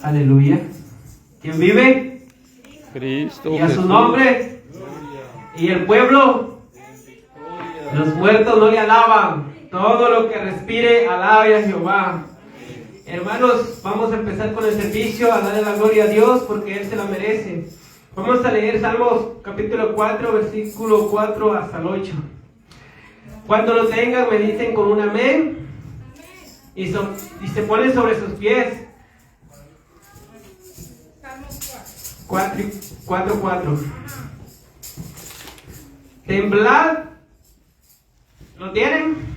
Aleluya. ¿Quién vive? Cristo Y a su Jesús. nombre. Y el pueblo. Los muertos no le alaban. Todo lo que respire, alabe a Jehová. Hermanos, vamos a empezar con el servicio, a darle la gloria a Dios porque Él se la merece. Vamos a leer Salmos capítulo 4, versículo 4 hasta el 8. Cuando lo tengan, me dicen con un amén. Y se ponen sobre sus pies. 4. Temblad. ¿Lo tienen?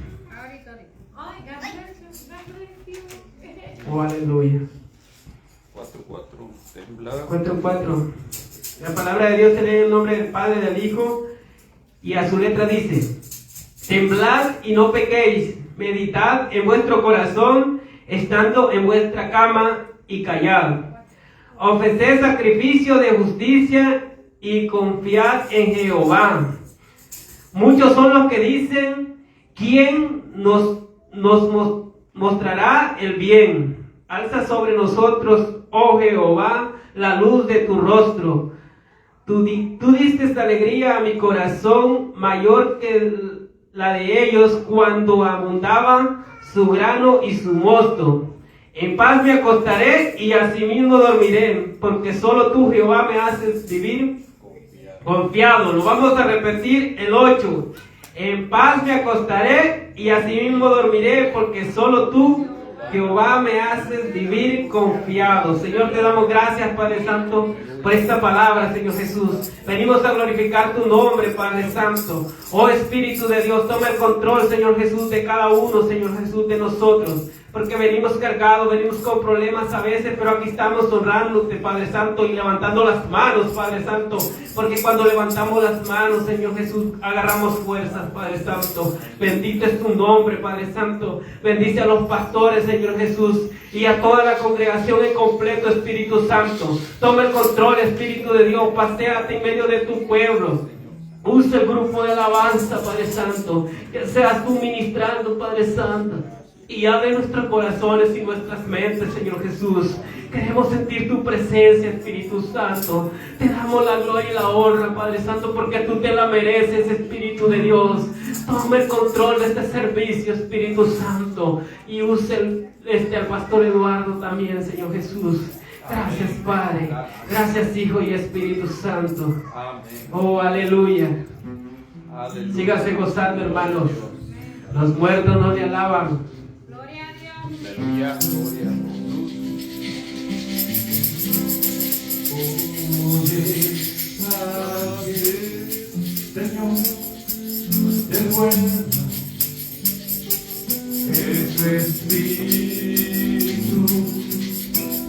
Oh, aleluya. 4:4. Temblar. 4. La palabra de Dios se lee en el nombre del Padre, del Hijo, y a su letra dice: temblad y no pequéis, meditad en vuestro corazón, estando en vuestra cama, y callad. Ofreced sacrificio de justicia y confiad en Jehová. Muchos son los que dicen: ¿quién nos mostrará el bien? Alza sobre nosotros, oh Jehová, la luz de tu rostro. Tú diste alegría a mi corazón, mayor que la de ellos cuando abundaba su grano y su mosto. En paz me acostaré y asimismo dormiré, porque solo tú, Jehová, me haces vivir confiado. Lo vamos a repetir el 8. En paz me acostaré y asimismo dormiré, porque solo tú, Jehová, me haces vivir confiado. Señor, te damos gracias, Padre Santo, por esta palabra, Señor Jesús. Venimos a glorificar tu nombre, Padre Santo. Oh Espíritu de Dios, toma el control, Señor Jesús, de cada uno, Señor Jesús, de nosotros. Porque venimos cargados, venimos con problemas a veces, pero aquí estamos honrándote, Padre Santo, y levantando las manos, Padre Santo. Porque cuando levantamos las manos, Señor Jesús, agarramos fuerzas, Padre Santo. Bendito es tu nombre, Padre Santo. Bendice a los pastores, Señor Jesús, y a toda la congregación en completo, Espíritu Santo. Toma el control, Espíritu de Dios, paséate en medio de tu pueblo. Usa el grupo de alabanza, Padre Santo. Que seas tú ministrando, Padre Santo. Y abre nuestros corazones y nuestras mentes, Señor Jesús. Queremos sentir tu presencia, Espíritu Santo. Te damos la gloria y la honra, Padre Santo, porque tú te la mereces, Espíritu de Dios. Toma el control de este servicio, Espíritu Santo. Y use al pastor Eduardo también, Señor Jesús. Gracias, Padre. Gracias, Hijo y Espíritu Santo. Oh, aleluya. Sígase gozando, hermanos. Los muertos no le alaban. Aleluya, gloria a Señor, te vuelva ese espíritu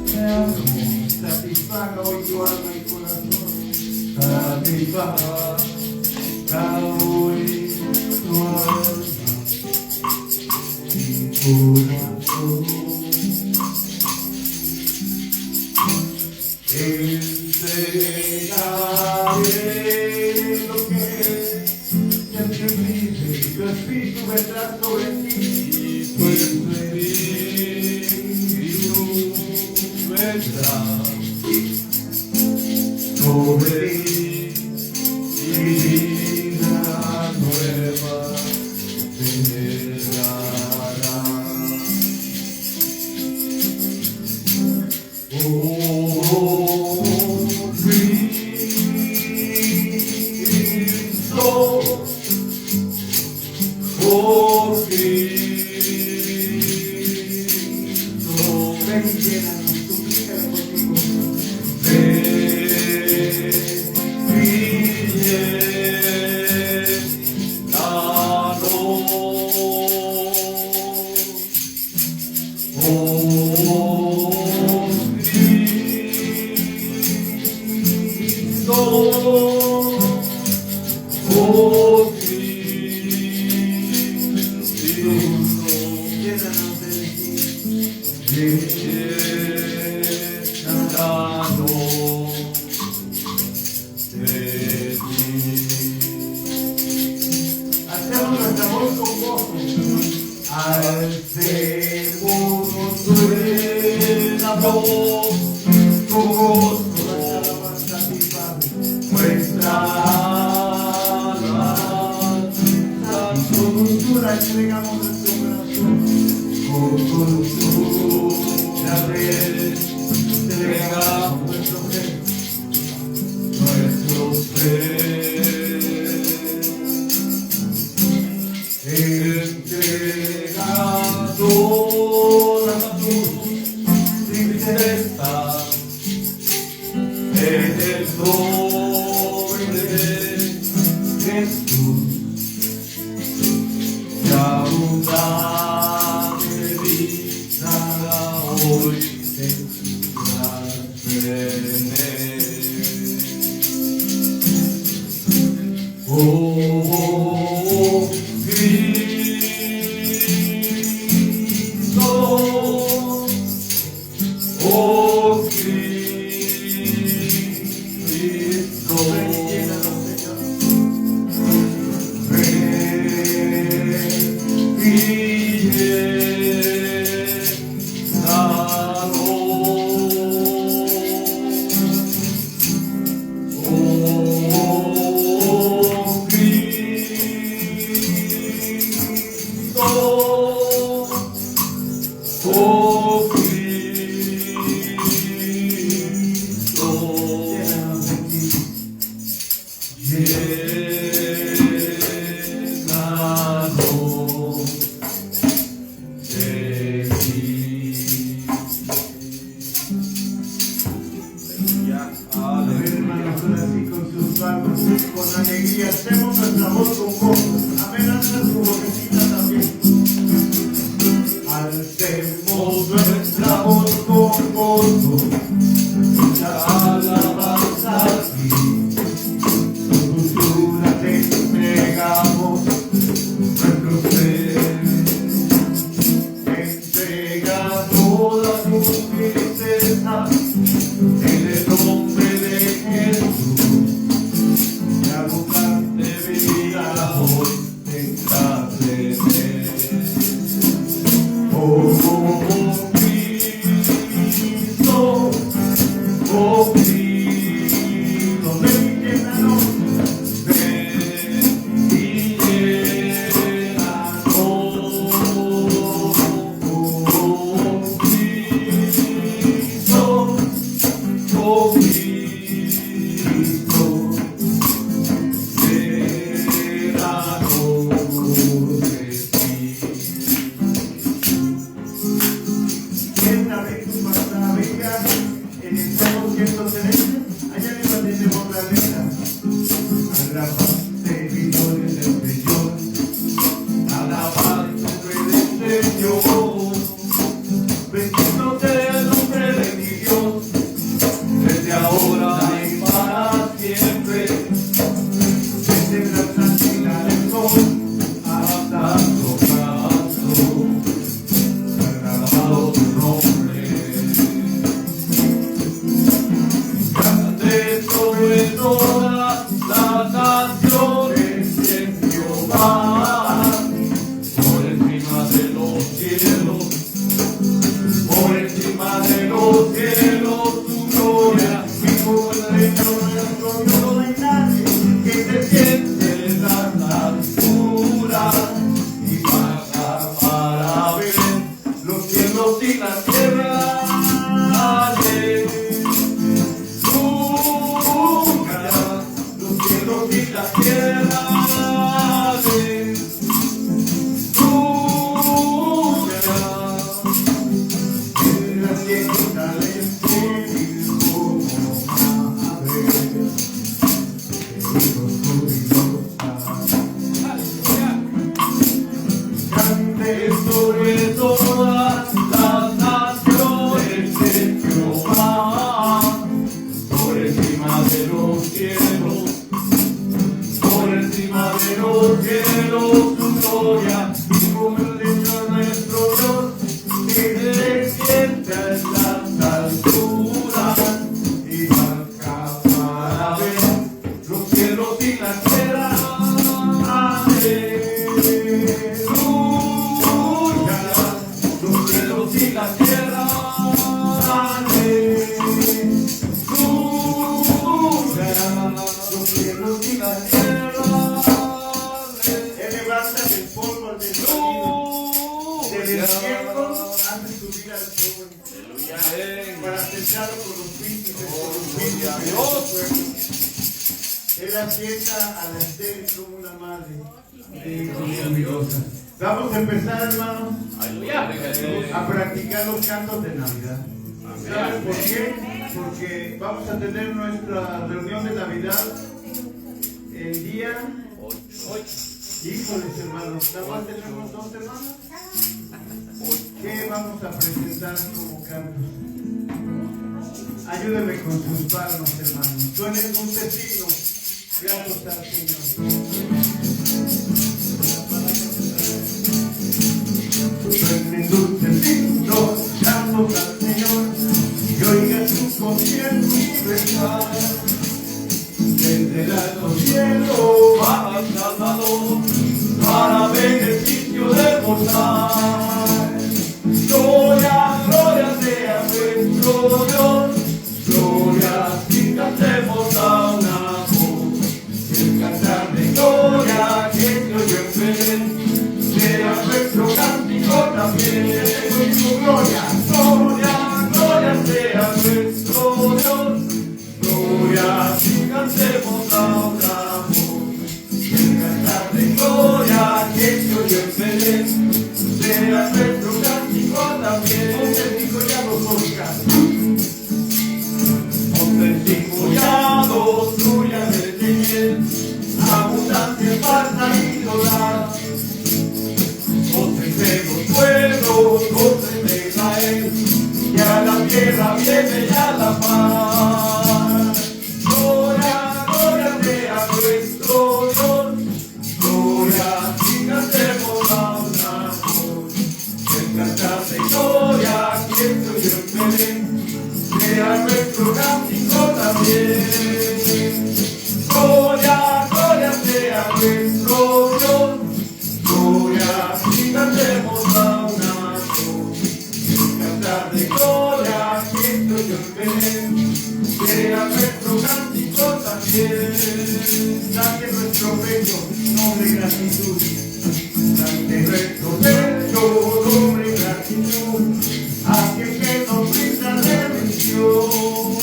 de amor, satisfaga hoy tu alma y corazón, satisfaga hoy tu alma y corazón. Enseñaré lo que siempre vive, tu espíritu vendrá sobre ti, tu espíritu vendrá sobre ti, y vida nueva te dará. Hacemos nuestra voz con gozo. Al ser uno suena voz. con gozo, nuestra alabanza a ti, Padre. Nuestra alabanza, con dulzura entregamos nuestro corazón. Con dulzura entregamos nuestro ser, nuestro ser. Entregado a tus tristezas en el nombre de Jesús, y abundante vida hoy tendrás tener. Oh, Cristo, oh Cristo, ven y llénanos. Oh Cristo, oh Cristo, llénanos de ti. Hermanos, ahora sí con sus manos, con alegría, hacemos nuestra voz con gozo. Amén, alza su vocecita también. Alcemos nuestra voz con gozo, la alabanza a ti. Con dulzura te entregamos nuestro ser. Entrega toda tu tristeza en el nombre de Jesús, y abundante vida hoy tendrás de tener. Oh Cristo, oh Cristo, ven y llénanos, ven y llénanos. Oh Cristo, oh Cristo, llénanos de ti. Esta vez tu palabra venga en el Salmo 170, allá arriba tenemos la letra. Alabante victoria del Señor, alabante del Señor, bendito sea el nombre de mi Dios, desde ahora y para siempre. Desde la santidad del sol hasta tu brazo, alabado tu nombre. Grande sobre todas las naciones y en Jehová, por encima de los cielos, por encima de los cielos, tu gloria, y como el reino nuestro Dios no hay nadie que se siente en las alturas y baja para ver los cielos y la tierra. Aleluya. para aceptarlo por los príncipes, por los Gloria a príncipes. Él asienta a la estéril como una madre. Gloriosa. Vamos a empezar, hermanos, a practicar los cantos de Navidad. ¿Saben por qué? Porque vamos a tener nuestra reunión de Navidad el día 8. Híjoles, hermanos, ¿nada más tenemos 2 semanas? ¿Qué vamos a presentar como cantos? Ayúdenme con sus palmas, hermanos. Suenen un signo. Gracias al Señor. Suenen dulces signos, cantos al Señor, y oiga su concierto universal. Desde el alto cielo baja el Salvador, para beneficio del mortal. Gloria, gloria sea nuestro Dios, gloria, si cantemos a una voz. El cantar de gloria que se oyó en Belén, sea nuestro cántico también. Gloria, gloria, gloria sea nuestro Dios, gloria, si cantemos a una voz. El cantar de gloria que se oyó en Belén, sea nuestro cántico también. Montes collados, fluyan desde él, abundancia, falta y dolor. Voces de los pueblos, voces de Israel, y a la tierra viene ya la paz. Gloria, gloria sea nuestro Dios, gloria, si cantemos a una voz. El cantar de gloria que se oyó en Belén, sea nuestro cántico también. Gloria, gloria sea nuestro Dios, gloria, si cantemos a una voz. El cantar de gloria que se oyó en Belén, sea nuestro cántico también. Date nuestro pecho, nombre y gratitud. Date nuestro pecho, nombre y gratitud. A quien que nos brinda redención.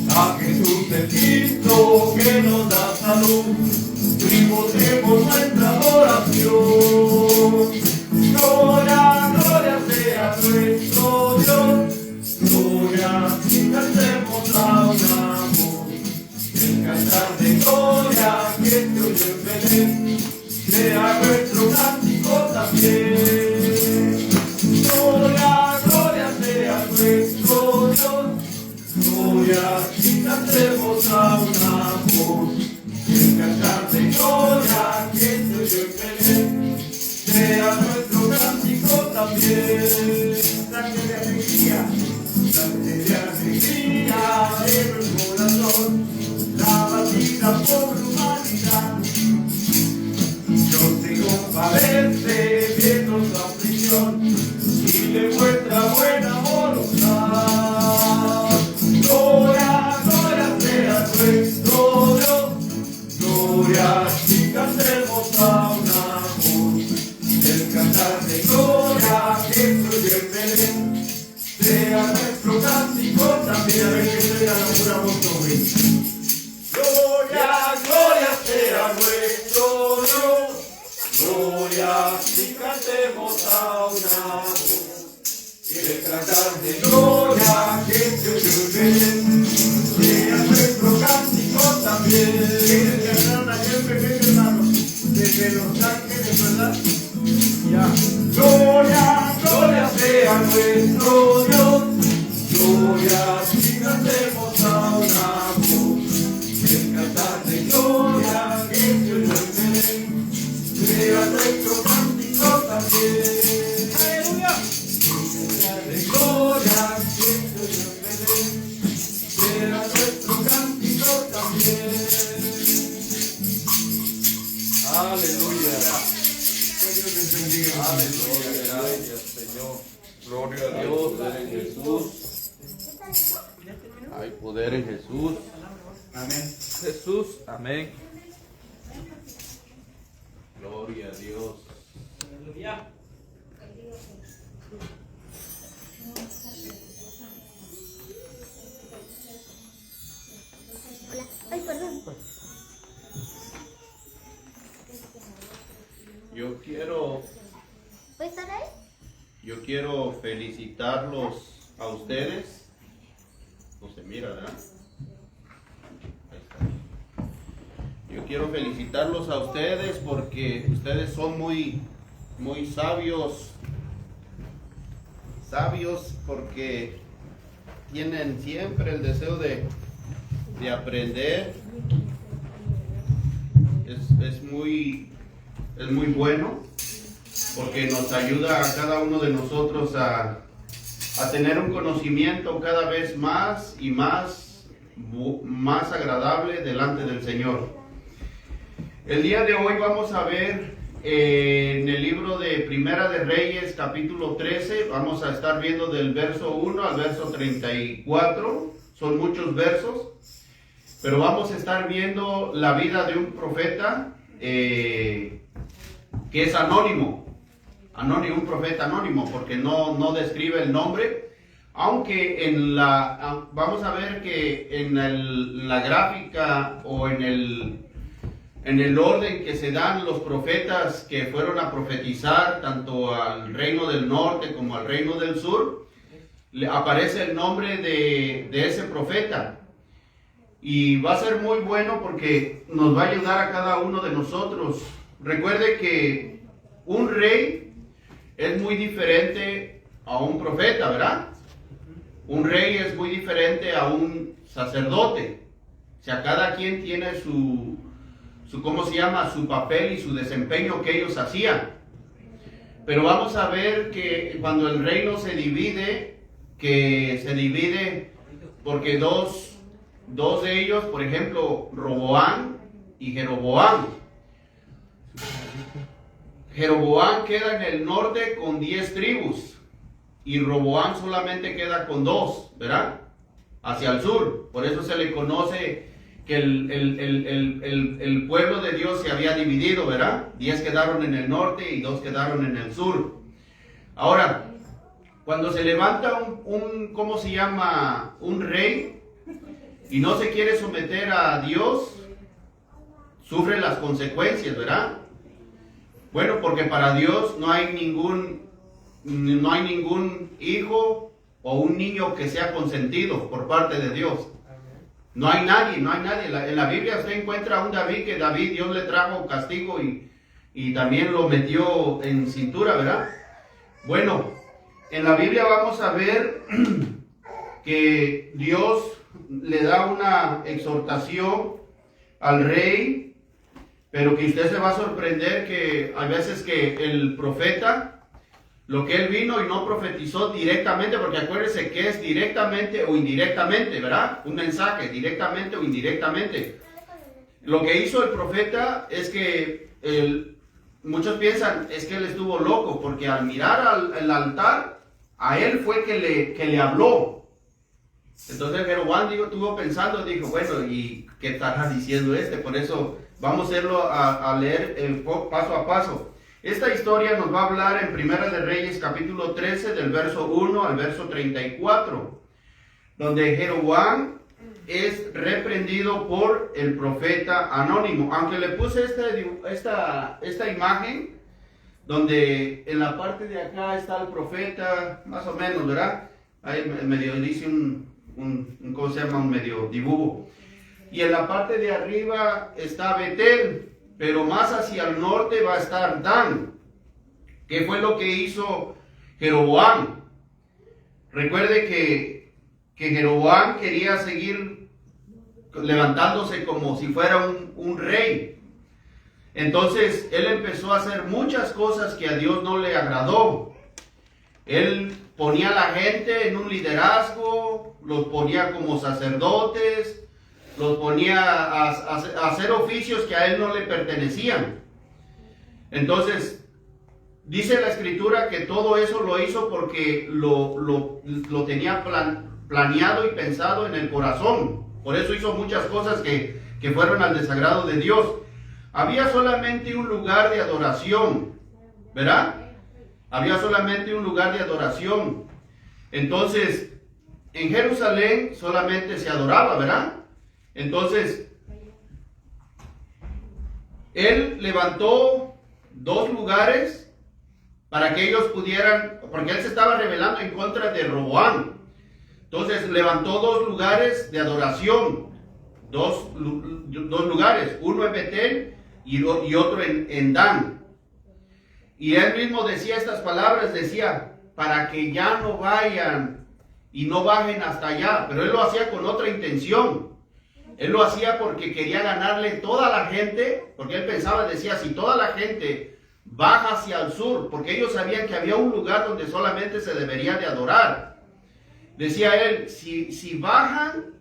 A Jesús el Cristo que nos da salud, tributemos nuestra adoración. Gloria, gloria sea nuestro Dios, gloria, si cantemos a una voz. El cantar de gloria que se oyó en Belén, sea nuestro cántico también. Gloria, gloria sea nuestro Dios, gloria, si cantemos a una voz. El cantar de gloria que se oyó en Belén, sea nuestro cántico también. Dante de alegría en el corazón, la batida por humanidad. Dios se compadece viendo su aflicción y le muestra buena voluntad. Gloria, gloria sea nuestro Dios, gloria, si cantemos a una voz. El cantar de gloria que se oyó en Belén, sea nuestro cántico también. Que sea una voz sobre. Gloria, gloria sea nuestro Dios, gloria, si cantemos a una voz. Y el cantar de gloria que se oyó en Belén, sea nuestro cántico también. ¿Quieren cantar ayer pequeño, hermano? Desde Los Ángeles, ¿verdad? Ya. Gloria, gloria sea nuestro Dios, gloria, si cantemos a una voz. El cantar de gloria que se oyó en Belén, sea nuestro cántico también. ¡Aleluya! De gloria que se oyó en Belén, sea nuestro cántico también. Aleluya. Que Dios les bendiga. Aleluya, gracias Señor. Gloria a Dios, poder en Jesús. Hay poder en Jesús. Amén. Jesús, amén. Gloria a Dios. Aleluya. quiero felicitarlos a ustedes. No se mira, ¿verdad? Ahí está. Yo quiero felicitarlos a ustedes porque ustedes son muy sabios. Sabios porque tienen siempre el deseo de aprender. Es muy bueno porque nos ayuda a cada uno de nosotros a tener un conocimiento cada vez más y más agradable delante del Señor. El día de hoy vamos a ver en el libro de Primera de Reyes, capítulo 13, vamos a estar viendo del verso 1 al verso 34, son muchos versos, pero vamos a estar viendo la vida de un profeta que es anónimo, un profeta anónimo, porque no describe el nombre, aunque vamos a ver que en la gráfica o en el orden que se dan los profetas que fueron a profetizar tanto al reino del norte como al reino del sur, aparece el nombre de ese profeta. Y va a ser muy bueno porque nos va a ayudar a cada uno de nosotros. Recuerde que un rey es muy diferente a un profeta, ¿verdad? Un rey es muy diferente a un sacerdote. O sea, cada quien tiene su ¿cómo se llama? Su papel y su desempeño que ellos hacían. Pero vamos a ver que cuando el reino se divide, porque dos de ellos, por ejemplo, Roboam y Jeroboam. Jeroboam queda en el norte con 10 tribus y Roboam solamente queda con 2, ¿verdad? Hacia el sur. Por eso se le conoce que el pueblo de Dios se había dividido, ¿verdad? 10 quedaron en el norte y 2 quedaron en el sur. Ahora, cuando se levanta ¿cómo se llama? Un rey y no se quiere someter a Dios, sufre las consecuencias, ¿verdad? Bueno, porque para Dios no hay ningún hijo o un niño que sea consentido por parte de Dios. No hay nadie. En la Biblia usted encuentra a un David que Dios le trajo castigo y también lo metió en cintura, ¿verdad? Bueno, en la Biblia vamos a ver que Dios le da una exhortación al rey, pero que usted se va a sorprender que hay veces que el profeta, lo que él vino y no profetizó directamente, porque acuérdese que es directamente o indirectamente, ¿verdad? Un mensaje, directamente o indirectamente. Lo que hizo el profeta es que muchos piensan es que él estuvo loco, porque al mirar al altar, a él fue que le habló. Entonces Jeroboam estuvo pensando, dijo, bueno, ¿y qué estará diciendo este? Por eso vamos a leer paso a paso. Esta historia nos va a hablar en Primera de Reyes capítulo 13 del verso 1 al verso 34, donde Jeroboam es reprendido por el profeta anónimo. Aunque le puse esta imagen, donde en la parte de acá está el profeta, más o menos, ¿verdad? Ahí medio dice ¿cómo se llama? Un medio dibujo. Y en la parte de arriba está Betel, pero más hacia el norte va a estar Dan. ¿Qué fue lo que hizo Jeroboam? Recuerde que Jeroboam quería seguir levantándose como si fuera un rey. Entonces él empezó a hacer muchas cosas que a Dios no le agradó. Él ponía a la gente en un liderazgo, los ponía como sacerdotes, los ponía a hacer oficios que a él no le pertenecían. Entonces, dice la Escritura que todo eso lo hizo porque lo tenía planeado y pensado en el corazón. Por eso hizo muchas cosas que fueron al desagrado de Dios. Había solamente un lugar de adoración, ¿verdad? Había solamente un lugar de adoración. Entonces, en Jerusalén solamente se adoraba, ¿verdad? Entonces, él levantó 2 lugares para que ellos pudieran, porque él se estaba rebelando en contra de Roboam. Entonces levantó dos lugares de adoración, dos lugares, uno en Betel y otro en Dan. Y él mismo decía estas palabras, decía, para que ya no vayan y no bajen hasta allá, pero él lo hacía con otra intención. Él lo hacía porque quería ganarle toda la gente, porque él pensaba, decía, si toda la gente baja hacia el sur, porque ellos sabían que había un lugar donde solamente se debería de adorar. Decía él, si bajan,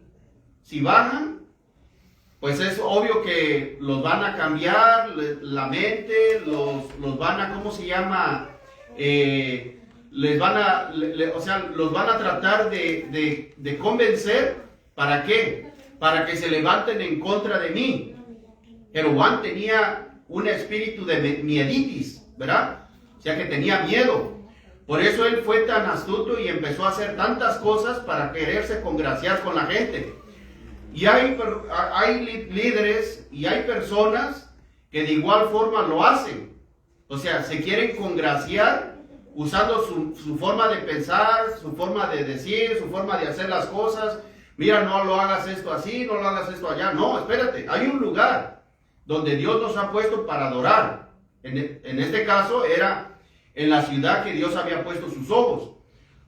pues es obvio que los van a cambiar la mente, los van a, ¿cómo se llama? Los van a tratar de convencer. ¿Para qué? Para que se levanten en contra de mí. Jeroboam tenía un espíritu de mieditis, ¿verdad? O sea que tenía miedo. Por eso él fue tan astuto y empezó a hacer tantas cosas para quererse congraciar con la gente. Y hay líderes y hay personas que de igual forma lo hacen. O sea, se quieren congraciar usando su forma de pensar, su forma de decir, su forma de hacer las cosas. Mira, no lo hagas esto así, no lo hagas esto allá. No, espérate, hay un lugar donde Dios nos ha puesto para adorar. En este caso era en la ciudad que Dios había puesto sus ojos.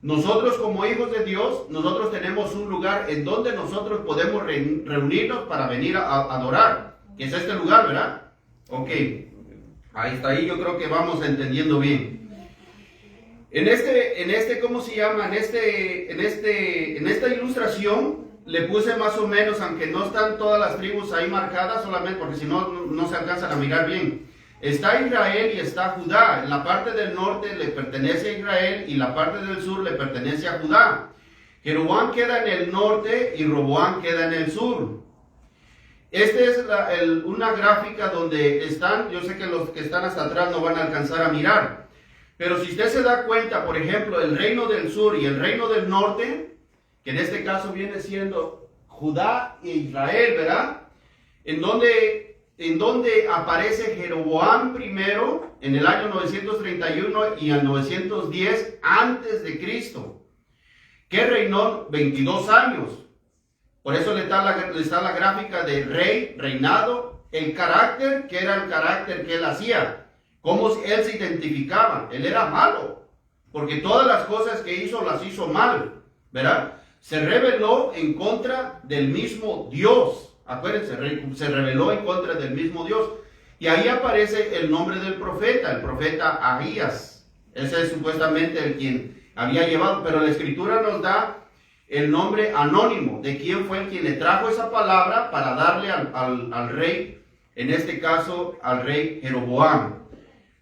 Nosotros como hijos de Dios, nosotros tenemos un lugar en donde nosotros podemos reunirnos para venir a adorar. Que es este lugar, ¿verdad? Ok, ahí está, ahí yo creo que vamos entendiendo bien. ¿Cómo se llama? En esta ilustración le puse más o menos, aunque no están todas las tribus ahí marcadas, solamente porque si no, no se alcanzan a mirar bien. Está Israel y está Judá. En la parte del norte le pertenece a Israel y la parte del sur le pertenece a Judá. Jeroboam queda en el norte y Roboam queda en el sur. Esta es una gráfica donde están, yo sé que los que están hasta atrás no van a alcanzar a mirar, pero si usted se da cuenta, por ejemplo, el reino del sur y el reino del norte, que en este caso viene siendo Judá e Israel, ¿verdad? En donde aparece Jeroboam primero en el año 931 y al 910 antes de Cristo, que reinó 22 años. Por eso le está la gráfica de rey, reinado, el carácter, que era el carácter que él hacía, cómo él se identificaba. Él era malo, porque todas las cosas que hizo las hizo mal, ¿verdad? Se rebeló en contra del mismo Dios. Acuérdense, se rebeló en contra del mismo Dios. Y ahí aparece el nombre del profeta, el profeta Ahías. Ese es supuestamente el quien había llevado, pero la escritura nos da el nombre anónimo de quién fue el quien le trajo esa palabra para darle al rey, en este caso al rey Jeroboam.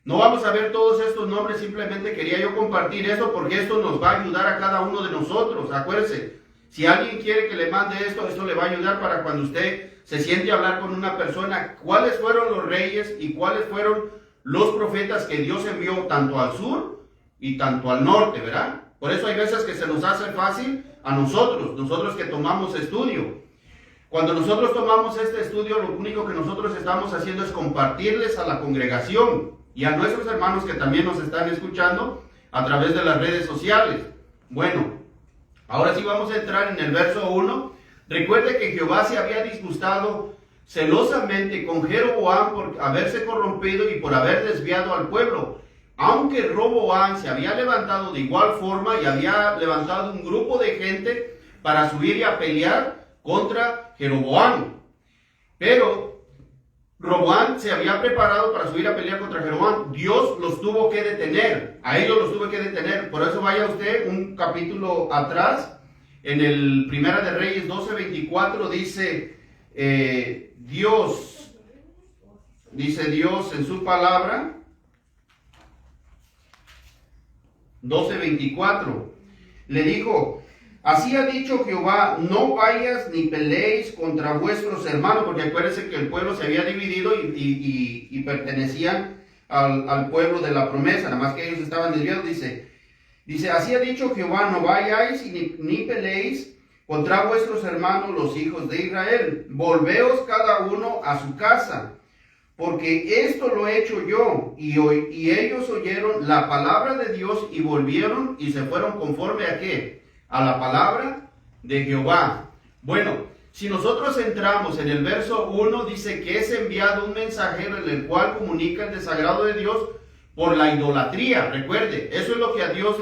No vamos a ver todos estos nombres, simplemente quería yo compartir esto porque esto nos va a ayudar a cada uno de nosotros. Acuérdense, si alguien quiere que le mande esto le va a ayudar para cuando usted se siente a hablar con una persona, cuáles fueron los reyes y cuáles fueron los profetas que Dios envió tanto al sur y tanto al norte, ¿verdad? Por eso hay veces que se nos hace fácil a nosotros que tomamos estudio. Cuando nosotros tomamos este estudio, lo único que nosotros estamos haciendo es compartirles a la congregación y a nuestros hermanos que también nos están escuchando a través de las redes sociales. Bueno, ahora sí vamos a entrar en el verso 1. Recuerde que Jehová se había disgustado celosamente con Jeroboam por haberse corrompido y por haber desviado al pueblo. Aunque Roboam se había levantado de igual forma y había levantado un grupo de gente para subir y a pelear contra Jeroboam. Pero Roboam se había preparado para subir a pelear contra Jeroboam. Dios los tuvo que detener. A ellos los tuvo que detener. Por eso vaya usted un capítulo atrás. En el Primera de Reyes 12:24 dice Dios en su palabra. 12:24 le dijo: así ha dicho Jehová, no vayas ni peleéis contra vuestros hermanos, porque acuérdense que el pueblo se había dividido y pertenecían al pueblo de la promesa, nada más que ellos estaban desviados. Dice, así ha dicho Jehová, no vayáis ni peleéis contra vuestros hermanos los hijos de Israel, volveos cada uno a su casa, porque esto lo he hecho yo. Y ellos oyeron la palabra de Dios y volvieron y se fueron conforme a ¿qué? A la palabra de Jehová. Bueno, si nosotros entramos en el verso 1, dice que es enviado un mensajero en el cual comunica el desagrado de Dios por la idolatría. Recuerde, eso es lo que a Dios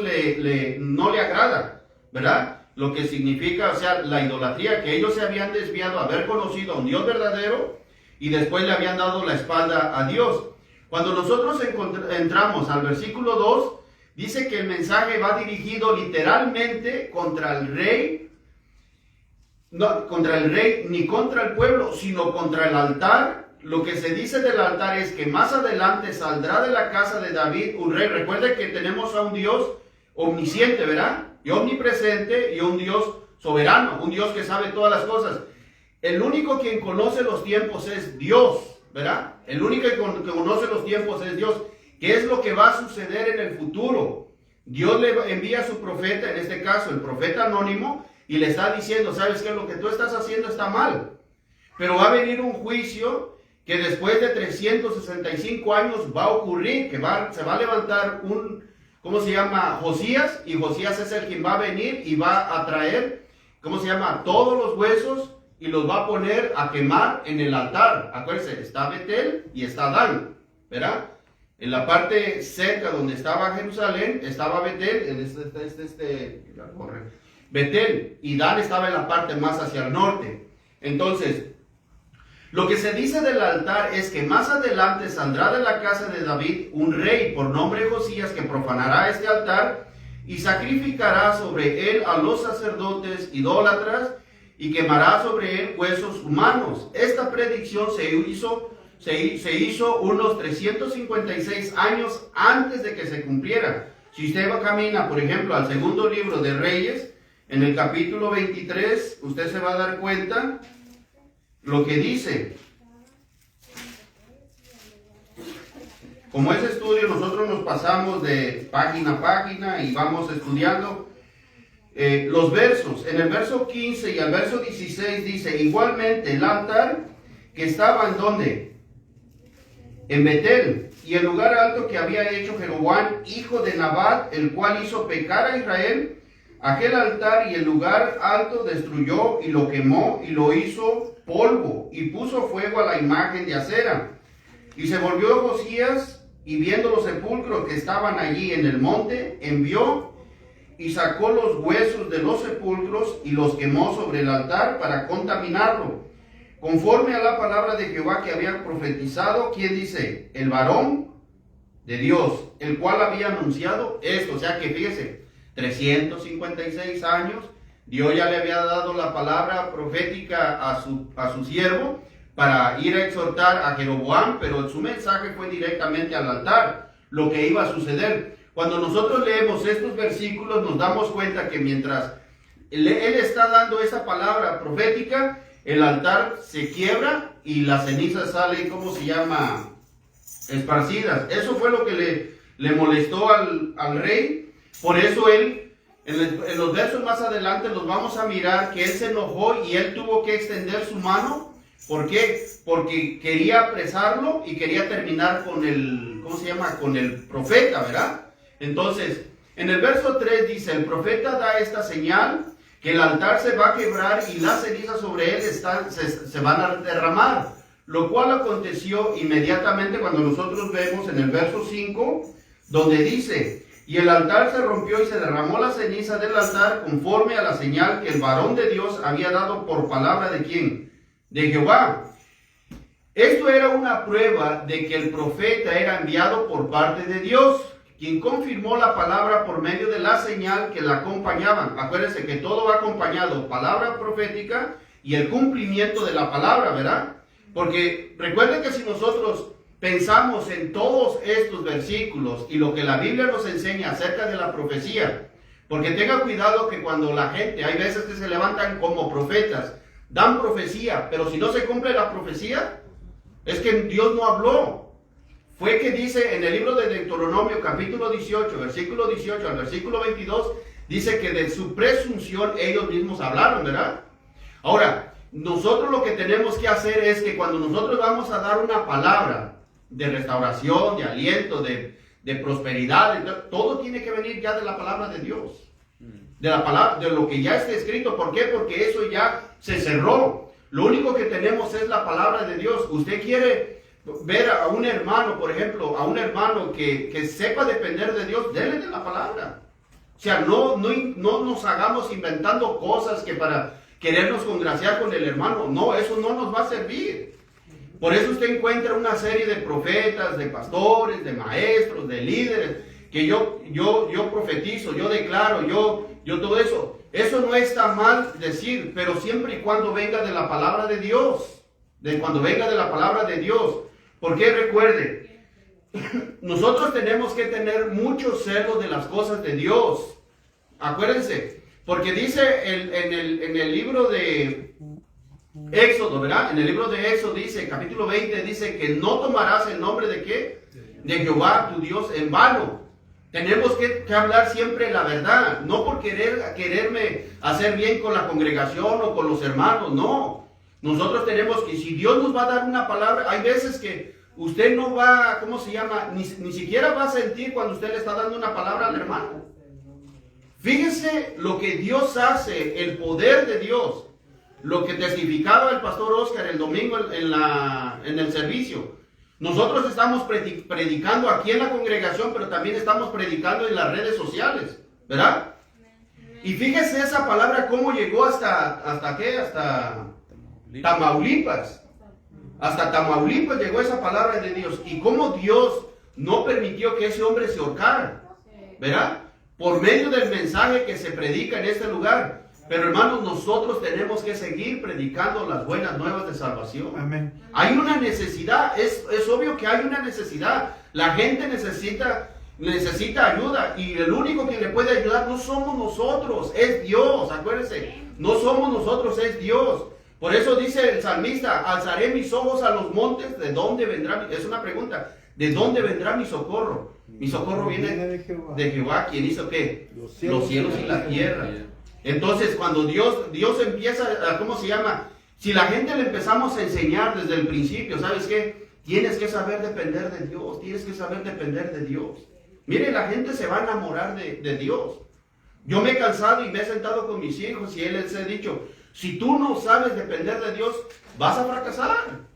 no le agrada, ¿verdad? Lo que significa, o sea, la idolatría, que ellos se habían desviado a haber conocido a un Dios verdadero y después le habían dado la espalda a Dios. Cuando nosotros entramos al versículo 2, dice que el mensaje va dirigido literalmente contra el rey, no contra el rey ni contra el pueblo, sino contra el altar. Lo que se dice del altar es que más adelante saldrá de la casa de David un rey. Recuerde que tenemos a un Dios omnisciente, ¿verdad? Y omnipresente, y un Dios soberano, un Dios que sabe todas las cosas. El único quien conoce los tiempos es Dios, ¿verdad? El único que conoce los tiempos es Dios. ¿Qué es lo que va a suceder en el futuro? Dios le envía a su profeta, en este caso el profeta anónimo, y le está diciendo, ¿sabes qué? Lo que tú estás haciendo está mal. Pero va a venir un juicio que después de 365 años va a ocurrir, que se va a levantar ¿cómo se llama? Josías, y Josías es el quien va a venir y va a traer, ¿cómo se llama? Todos los huesos y los va a poner a quemar en el altar. Acuérdense, está Betel y está Dan, ¿verdad? En la parte cerca donde estaba Jerusalén, estaba Betel, Betel, y Dan estaba en la parte más hacia el norte. Entonces, lo que se dice del altar es que más adelante saldrá de la casa de David un rey por nombre Josías que profanará este altar y sacrificará sobre él a los sacerdotes idólatras y quemará sobre él huesos humanos. Esta predicción se hizo unos 356 años antes de que se cumpliera. Si usted camina, por ejemplo, al segundo libro de Reyes, en el capítulo 23, usted se va a dar cuenta lo que dice. Como ese estudio nosotros nos pasamos de página a página y vamos estudiando los versos. En el verso 15 y al verso 16 dice, igualmente el altar que estaba en ¿dónde? En Betel, y el lugar alto que había hecho Jeroboam, hijo de Nabat, el cual hizo pecar a Israel, aquel altar y el lugar alto destruyó y lo quemó y lo hizo polvo y puso fuego a la imagen de acera. Y se volvió Josías y viendo los sepulcros que estaban allí en el monte, envió y sacó los huesos de los sepulcros y los quemó sobre el altar para contaminarlo. Conforme a la palabra de Jehová que había profetizado, ¿quién dice? El varón de Dios, el cual había anunciado esto. O sea que fíjese, 356 años, Dios ya le había dado la palabra profética a su siervo para ir a exhortar a Jeroboam, pero su mensaje fue directamente al altar, lo que iba a suceder. Cuando nosotros leemos estos versículos nos damos cuenta que mientras él está dando esa palabra profética, el altar se quiebra y las cenizas salen, ¿cómo se llama? Esparcidas. Eso fue lo que le molestó al rey. Por eso él, en los versos más adelante los vamos a mirar, que él se enojó y él tuvo que extender su mano. ¿Por qué? Porque quería apresarlo y quería terminar con el, ¿cómo se llama? Con el profeta, ¿verdad? Entonces, en el verso 3 dice, el profeta da esta señal, que el altar se va a quebrar y las cenizas sobre él se van a derramar. Lo cual aconteció inmediatamente cuando nosotros vemos en el verso 5, donde dice, y el altar se rompió y se derramó la ceniza del altar conforme a la señal que el varón de Dios había dado por palabra de ¿quién? De Jehová. Esto era una prueba de que el profeta era enviado por parte de Dios, quien confirmó la palabra por medio de la señal que la acompañaban. Acuérdense que todo va acompañado, palabra profética y el cumplimiento de la palabra, ¿verdad? Porque recuerden que si nosotros pensamos en todos estos versículos y lo que la Biblia nos enseña acerca de la profecía, porque tenga cuidado que cuando la gente, hay veces que se levantan como profetas, dan profecía, pero si no se cumple la profecía, es que Dios no habló. Fue que dice en el libro de Deuteronomio capítulo 18, versículo 18 al versículo 22, dice que de su presunción ellos mismos hablaron, ¿verdad? Ahora, nosotros lo que tenemos que hacer es que cuando nosotros vamos a dar una palabra de restauración, de aliento, de prosperidad, todo tiene que venir ya de la palabra de Dios. De la palabra, de lo que ya está escrito. ¿Por qué? Porque eso ya se cerró. Lo único que tenemos es la palabra de Dios. Usted quiere ver a un hermano, por ejemplo, a un hermano que sepa depender de Dios, déle de la palabra. O sea, no nos hagamos inventando cosas que para querernos congraciar con el hermano. No, eso no nos va a servir. Por eso usted encuentra una serie de profetas, de pastores, de maestros, de líderes, que yo profetizo, yo declaro, yo todo eso. Eso no está mal decir, pero siempre y cuando venga de la palabra de Dios. Cuando venga de la palabra de Dios. Porque recuerde, nosotros tenemos que tener mucho celo de las cosas de Dios. Acuérdense, porque dice en el libro de Éxodo, ¿verdad? En el libro de Éxodo dice, capítulo 20, dice que no tomarás el nombre de ¿qué? De Jehová tu Dios en vano. Tenemos que hablar siempre la verdad, no por quererme hacer bien con la congregación o con los hermanos, no. Nosotros tenemos que, si Dios nos va a dar una palabra, hay veces que usted no va, ¿cómo se llama? Ni siquiera va a sentir cuando usted le está dando una palabra al hermano. Fíjense lo que Dios hace, el poder de Dios, lo que testificaba el pastor Oscar el domingo en el servicio. Nosotros estamos predicando aquí en la congregación, pero también estamos predicando en las redes sociales, ¿verdad? Y fíjese esa palabra cómo llegó hasta ¿qué? Hasta Tamaulipas. Hasta Tamaulipas llegó esa palabra de Dios. Y cómo Dios no permitió que ese hombre se ahorcara, ¿verdad? Por medio del mensaje que se predica en este lugar. Pero hermanos, nosotros tenemos que seguir predicando las buenas nuevas de salvación. Amén. Hay una necesidad, es obvio que hay una necesidad. La gente necesita ayuda, y el único que le puede ayudar no somos nosotros, es Dios. Acuérdense, no somos nosotros, es Dios. Por eso dice el salmista, alzaré mis ojos a los montes, ¿de dónde vendrá? Es una pregunta, ¿de dónde vendrá mi socorro? Mi socorro viene de Jehová, quien hizo ¿qué? Los cielos y la tierra. Entonces, cuando Dios empieza, ¿cómo se llama? Si la gente le empezamos a enseñar desde el principio, ¿sabes qué? Tienes que saber depender de Dios, tienes que saber depender de Dios. Mire, la gente se va a enamorar de Dios. Yo me he cansado y me he sentado con mis hijos y les he dicho, si tú no sabes depender de Dios, vas a fracasar.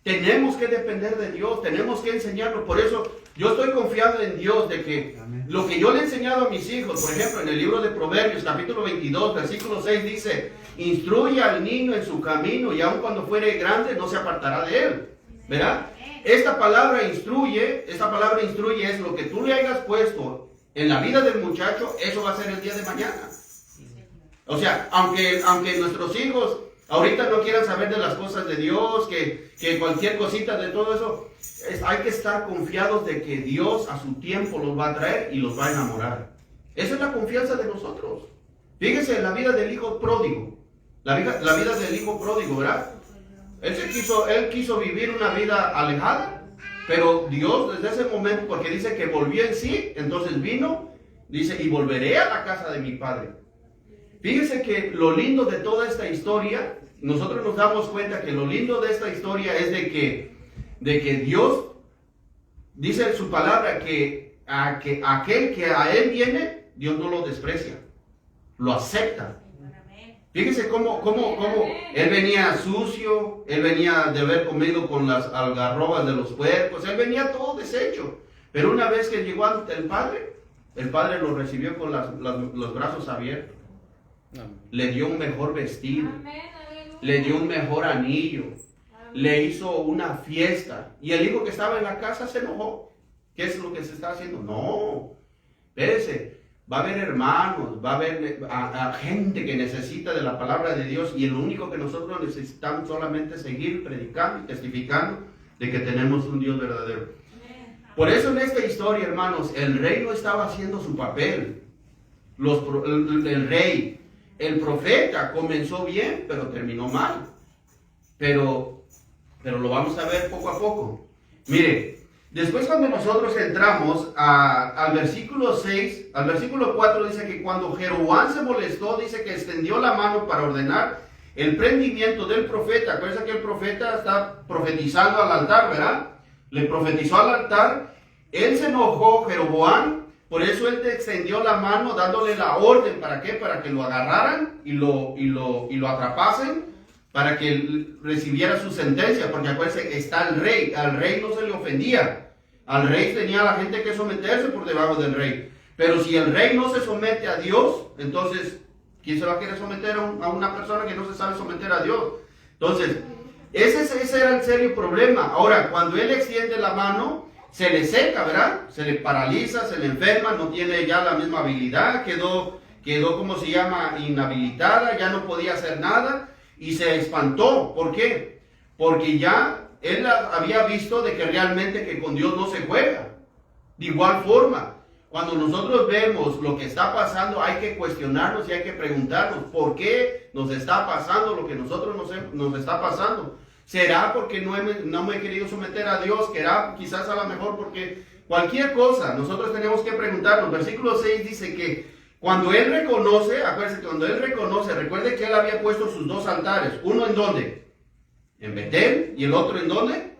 Tenemos que depender de Dios, tenemos que enseñarlo. Por eso yo estoy confiado en Dios de que lo que yo le he enseñado a mis hijos, por ejemplo, en el libro de Proverbios, capítulo 22, versículo 6, dice, instruye al niño en su camino y aun cuando fuere grande no se apartará de él. ¿Verdad? Esta palabra instruye es lo que tú le hayas puesto en la vida del muchacho, eso va a ser el día de mañana. O sea, aunque nuestros hijos ahorita no quieran saber de las cosas de Dios, que cualquier cosita de todo eso, hay que estar confiados de que Dios a su tiempo los va a traer y los va a enamorar. Esa es la confianza de nosotros. Fíjense en la vida del hijo pródigo. La vida del hijo pródigo, ¿verdad? Él quiso vivir una vida alejada, pero Dios desde ese momento, porque dice que volvió en sí, entonces vino, dice, y volveré a la casa de mi padre. Fíjense que lo lindo de toda esta historia, nosotros nos damos cuenta que lo lindo de esta historia es de que Dios dice en su palabra que aquel que a él viene, Dios no lo desprecia, lo acepta. Fíjense cómo él venía sucio, él venía de haber comido con las algarrobas de los puercos, él venía todo deshecho. Pero una vez que llegó ante el Padre lo recibió con los brazos abiertos. Le dio un mejor vestido, le dio un mejor anillo, le hizo una fiesta. Y el hijo que estaba en la casa se enojó. ¿Qué es lo que se está haciendo? No, espérese. Va a haber hermanos, va a haber a gente que necesita de la palabra de Dios, y lo único que nosotros necesitamos solamente es seguir predicando y testificando de que tenemos un Dios verdadero. Por eso en esta historia, hermanos, el rey no estaba haciendo su papel. El rey, el profeta comenzó bien, pero terminó mal. Pero lo vamos a ver poco a poco. Mire, después cuando nosotros entramos al versículo 6, al versículo 4 dice que cuando Jeroboam se molestó, dice que extendió la mano para ordenar el prendimiento del profeta. Acuérdense que el profeta está profetizando al altar, ¿verdad? Le profetizó al altar. Él se enojó, Jeroboam, por eso él extendió la mano dándole la orden. ¿Para qué? Para que lo agarraran y lo atrapasen, para que él recibiera su sentencia. Porque acuérdense, está el rey. Al rey no se le ofendía. Al rey tenía la gente que someterse por debajo del rey. Pero si el rey no se somete a Dios, entonces, ¿quién se va a querer someter a una persona que no se sabe someter a Dios? Entonces, ese era el serio problema. Ahora, cuando él extiende la mano, se le seca, ¿verdad? Se le paraliza, se le enferma, no tiene ya la misma habilidad, quedó como se llama, inhabilitada, ya no podía hacer nada y se espantó. ¿Por qué? Porque ya él había visto de que realmente que con Dios no se juega. De igual forma, cuando nosotros vemos lo que está pasando, hay que cuestionarnos y hay que preguntarnos por qué nos está pasando lo que nosotros nos está pasando. ¿Será porque no me he querido someter a Dios? ¿Será quizás a lo mejor porque cualquier cosa? Nosotros tenemos que preguntarnos. Versículo 6 dice que cuando él reconoce, acuérdense, cuando él reconoce, recuerde que él había puesto sus dos altares. ¿Uno en dónde? En Betel. ¿Y el otro en dónde?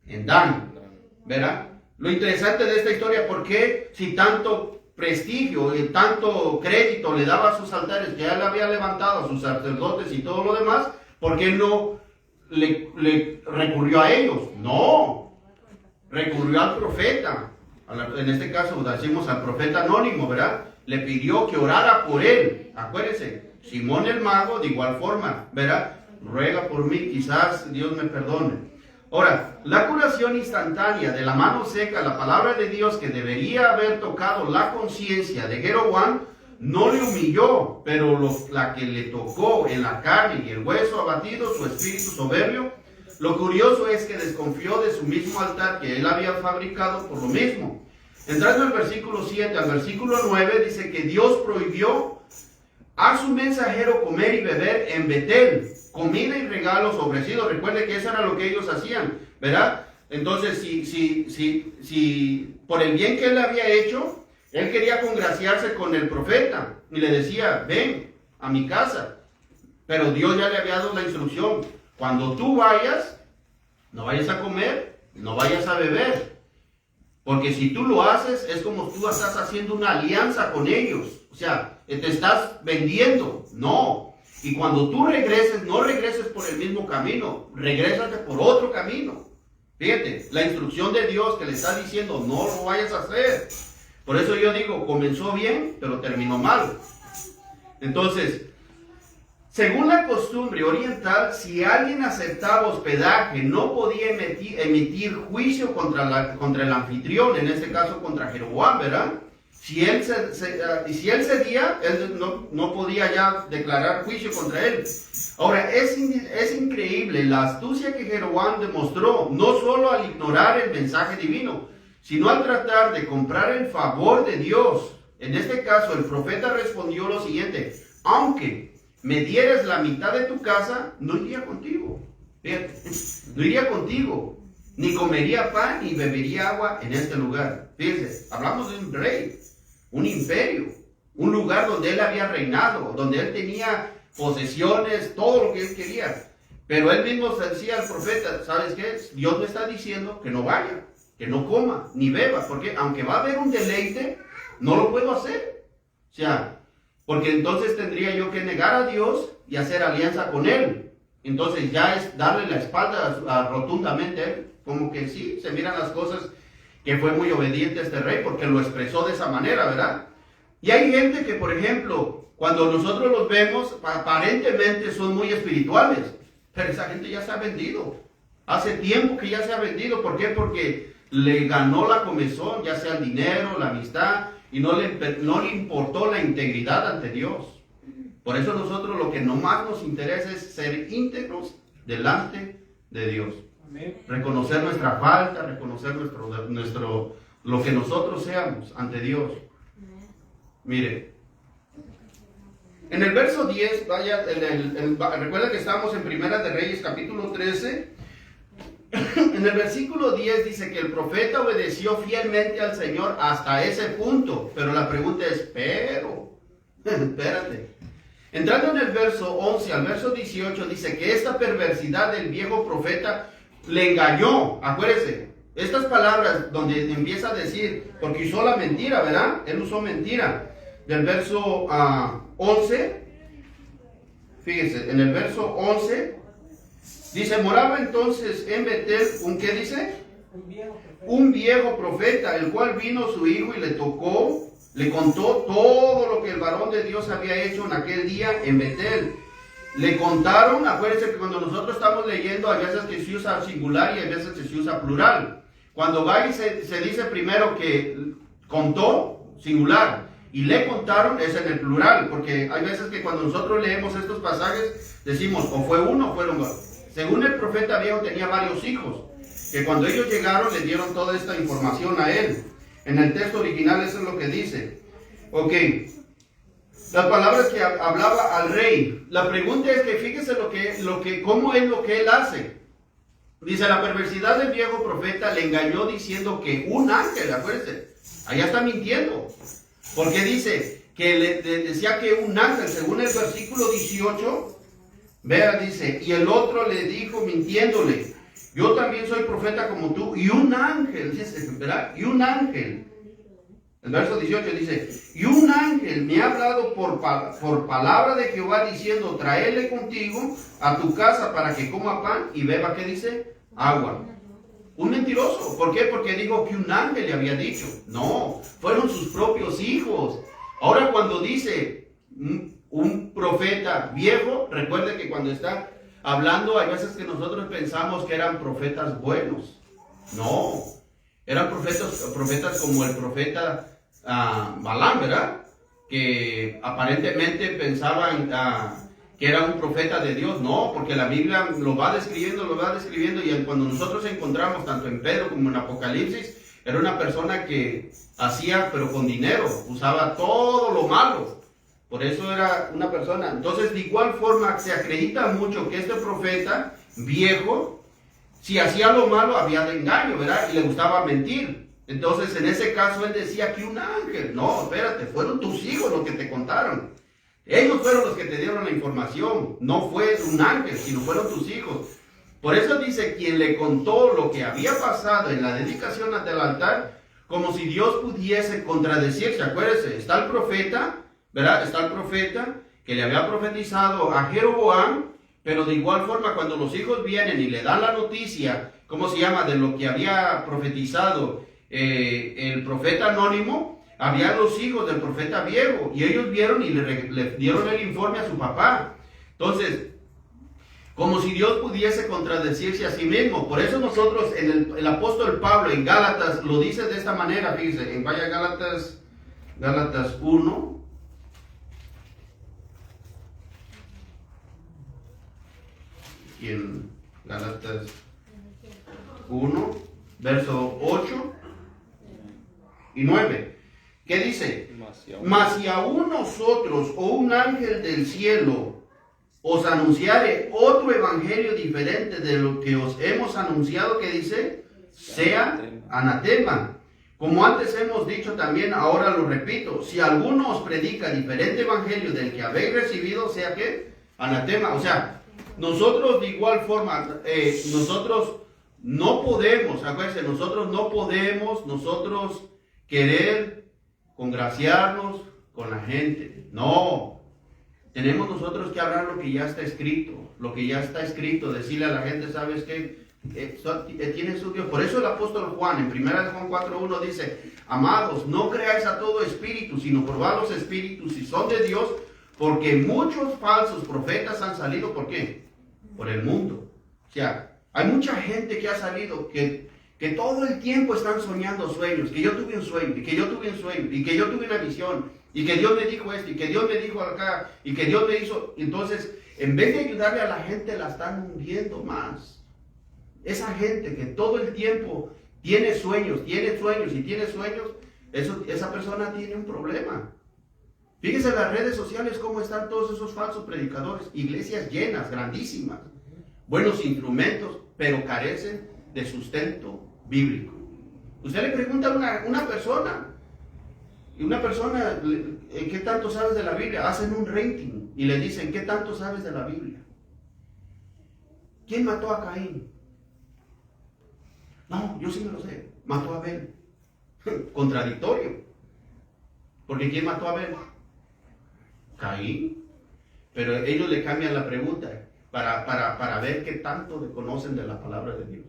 En Dan. ¿Verdad? Lo interesante de esta historia, ¿por qué si tanto prestigio y tanto crédito le daba a sus altares que él había levantado, a sus sacerdotes y todo lo demás, por qué no le recurrió a ellos? No, recurrió al profeta. En este caso decimos al profeta anónimo, ¿verdad? Le pidió que orara por él. Acuérdense, Simón el mago de igual forma, ¿verdad? Ruega por mí, quizás Dios me perdone. Ahora, la curación instantánea de la mano seca, la palabra de Dios que debería haber tocado la conciencia de Jeroboam, no le humilló, pero la que le tocó en la carne y el hueso abatido, su espíritu soberbio. Lo curioso es que desconfió de su mismo altar que él había fabricado por lo mismo. Entrando al versículo 7 al versículo 9, dice que Dios prohibió a su mensajero comer y beber en Betel, comida y regalos ofrecidos. Recuerde que eso era lo que ellos hacían, ¿verdad? Entonces, si por el bien que él había hecho, él quería congraciarse con el profeta y le decía, ven a mi casa. Pero Dios ya le había dado la instrucción, cuando tú vayas, no vayas a comer, no vayas a beber. Porque si tú lo haces, es como tú estás haciendo una alianza con ellos. O sea, te estás vendiendo. No. Y cuando tú regreses, no regreses por el mismo camino, regrésate por otro camino. Fíjate, la instrucción de Dios que le está diciendo, no lo vayas a hacer. Por eso yo digo, comenzó bien, pero terminó mal. Entonces, según la costumbre oriental, si alguien aceptaba hospedaje, no podía emitir juicio contra el anfitrión, en este caso contra Jeroboam, ¿verdad? Si él cedía, él no podía ya declarar juicio contra él. Ahora, es increíble la astucia que Jeroboam demostró, no solo al ignorar el mensaje divino, sino al tratar de comprar el favor de Dios. En este caso, el profeta respondió lo siguiente: aunque me dieras la mitad de tu casa, no iría contigo. Fíjate, no iría contigo, ni comería pan, ni bebería agua en este lugar. Fíjense, hablamos de un rey, un imperio, un lugar donde él había reinado, donde él tenía posesiones, todo lo que él quería. Pero él mismo decía al profeta, ¿sabes qué? Dios me está diciendo que no vaya, que no coma, ni beba, porque aunque va a haber un deleite, no lo puedo hacer. O sea, porque entonces tendría yo que negar a Dios y hacer alianza con él. Entonces ya es darle la espalda rotundamente a él. Como que sí, se miran las cosas que fue muy obediente este rey porque lo expresó de esa manera, ¿verdad? Y hay gente que, por ejemplo, cuando nosotros los vemos, aparentemente son muy espirituales, pero esa gente ya se ha vendido. Hace tiempo que ya se ha vendido. ¿Por qué? Porque le ganó la comezón, ya sea el dinero, la amistad, y no le importó la integridad ante Dios. Por eso nosotros lo que nomás nos interesa es ser íntegros delante de Dios. Amén. Reconocer nuestra falta, reconocer lo que nosotros seamos ante Dios. Amén. Mire, en el verso 10, recuerda que estamos en Primera de Reyes, capítulo 13. En el versículo 10 dice que el profeta obedeció fielmente al Señor hasta ese punto. Pero la pregunta es, espérate. Entrando en el verso 11 al verso 18, dice que esta perversidad del viejo profeta le engañó. Acuérdense, estas palabras donde empieza a decir, porque usó la mentira, ¿verdad? Él usó mentira. Del verso 11, fíjense, en el verso 11, dice, moraba entonces en Betel, ¿un qué dice? Un viejo profeta, el cual vino su hijo y le contó todo lo que el varón de Dios había hecho en aquel día en Betel. Le contaron, acuérdense que cuando nosotros estamos leyendo, hay veces que se usa singular y hay veces que se usa plural. Cuando va y se dice primero que contó, singular, y le contaron, es en el plural, porque hay veces que cuando nosotros leemos estos pasajes, decimos, o fue uno o fueron dos. Según el profeta viejo tenía varios hijos, que cuando ellos llegaron le dieron toda esta información a él. En el texto original eso es lo que dice. Ok, las palabras que hablaba al rey. La pregunta es que fíjese cómo es lo que él hace. Dice, la perversidad del viejo profeta le engañó diciendo que un ángel, acuérdense, allá está mintiendo. Porque dice que le decía que un ángel, según el versículo 18, vea, dice, y el otro le dijo mintiéndole, yo también soy profeta como tú, y un ángel, dice, ¿verdad? Y un ángel, el verso 18 dice, y un ángel me ha hablado por palabra de Jehová diciendo, tráele contigo a tu casa para que coma pan y beba, ¿qué dice? Agua. Un mentiroso. ¿Por qué? Porque dijo que un ángel le había dicho. No, fueron sus propios hijos. Ahora cuando dice un profeta viejo, recuerde que cuando está hablando, hay veces que nosotros pensamos que eran profetas buenos. No, eran profetas como el profeta Balaam, ¿verdad? Que aparentemente pensaban que era un profeta de Dios. No, porque la Biblia lo va describiendo, y cuando nosotros encontramos, tanto en Pedro como en Apocalipsis, era una persona que hacía, pero con dinero, usaba todo lo malo. Por eso era una persona. Entonces, de igual forma, se acredita mucho que este profeta viejo, si hacía lo malo, había de engaño, ¿verdad? Y le gustaba mentir. Entonces, en ese caso, él decía que un ángel. No, espérate, fueron tus hijos los que te contaron. Ellos fueron los que te dieron la información. No fue un ángel, sino fueron tus hijos. Por eso dice, quien le contó lo que había pasado en la dedicación ante el altar, como si Dios pudiese contradecirse. Acuérdense, está el profeta, ¿verdad? Está el profeta que le había profetizado a Jeroboam, pero de igual forma cuando los hijos vienen y le dan la noticia, ¿cómo se llama? De lo que había profetizado el profeta anónimo, había los hijos del profeta viejo, y ellos vieron y le dieron el informe a su papá. Entonces, como si Dios pudiese contradecirse a sí mismo. Por eso nosotros, el apóstol Pablo en Gálatas lo dice de esta manera, fíjense, vaya Gálatas 1. Y en Gálatas 1, verso 8 y 9. ¿Qué dice? Mas si aún nosotros o un ángel del cielo os anunciare otro evangelio diferente de lo que os hemos anunciado, ¿qué dice? Sea anatema. Como antes hemos dicho también, ahora lo repito, si alguno os predica diferente evangelio del que habéis recibido, sea ¿qué? Anatema. O sea, nosotros de igual forma, nosotros no podemos, acuérdense, nosotros no podemos querer congraciarnos con la gente. No, tenemos nosotros que hablar lo que ya está escrito, decirle a la gente, ¿sabes qué? Tiene su Dios. Por eso el apóstol Juan, en 1 Juan 4:1 dice, amados, no creáis a todo espíritu, sino probad los espíritus si son de Dios, porque muchos falsos profetas han salido, ¿por qué? Por el mundo. O sea, hay mucha gente que ha salido que todo el tiempo están soñando sueños, que yo tuve un sueño, y que yo tuve un sueño, y que yo tuve una visión, y que Dios me dijo esto, y que Dios me dijo acá, y que Dios me hizo. Entonces, en vez de ayudarle a la gente, la están hundiendo más. Esa gente que todo el tiempo tiene sueños, esa persona tiene un problema. Fíjense en las redes sociales cómo están todos esos falsos predicadores, iglesias llenas, grandísimas, buenos instrumentos, pero carecen de sustento bíblico. Usted le pregunta a una persona, ¿qué tanto sabes de la Biblia? Hacen un rating. y le dicen, ¿qué tanto sabes de la Biblia? ¿Quién mató a Caín? No, yo sí me lo sé. Mató a Abel. Contradictorio. Porque ¿quién mató a Abel? Caín. Pero ellos le cambian la pregunta para ver qué tanto conocen de la palabra de Dios.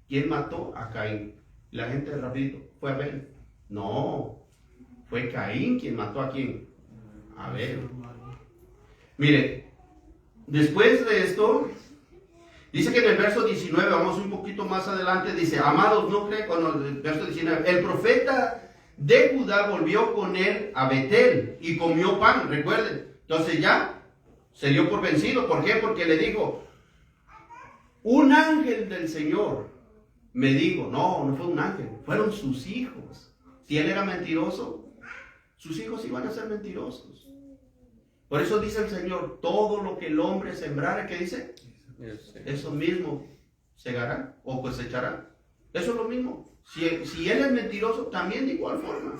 ¿Quién mató a Caín? La gente rapidito, ¿fue Abel? No, fue Caín quien mató a quién. Abel. Mire, después de esto, dice que en el verso 19, vamos un poquito más adelante, dice, amados, no creen, cuando el verso 19, el profeta de Judá volvió con él a Betel y comió pan, recuerden. Entonces ya se dio por vencido. ¿Por qué? Porque le dijo, un ángel del Señor me dijo, no fue un ángel, fueron sus hijos. Si él era mentiroso, sus hijos iban a ser mentirosos. Por eso dice el Señor, todo lo que el hombre sembrare, ¿qué dice? Eso mismo segará o cosechará. Eso es lo mismo. Si él es mentiroso, también de igual forma.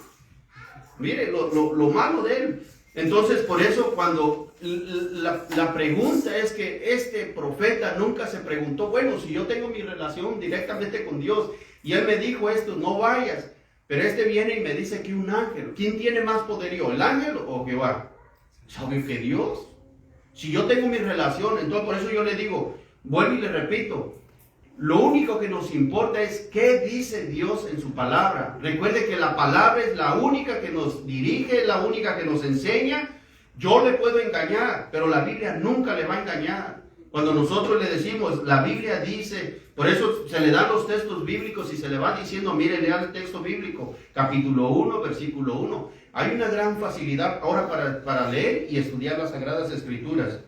Mire lo malo de él. Entonces, por eso cuando la pregunta es que este profeta nunca se preguntó, bueno, si yo tengo mi relación directamente con Dios y él me dijo esto, no vayas, pero este viene y me dice que un ángel, ¿quién tiene más poderío, el ángel o Jehová? Es obvio que Dios. Si yo tengo mi relación, entonces por eso yo le digo, vuelvo y le repito, lo único que nos importa es qué dice Dios en su palabra. Recuerde que la palabra es la única que nos dirige, es la única que nos enseña. Yo le puedo engañar, pero la Biblia nunca le va a engañar. Cuando nosotros le decimos, la Biblia dice, por eso se le dan los textos bíblicos y se le va diciendo, mire, lea el texto bíblico, capítulo 1, versículo 1. Hay una gran facilidad ahora para leer y estudiar las Sagradas Escrituras.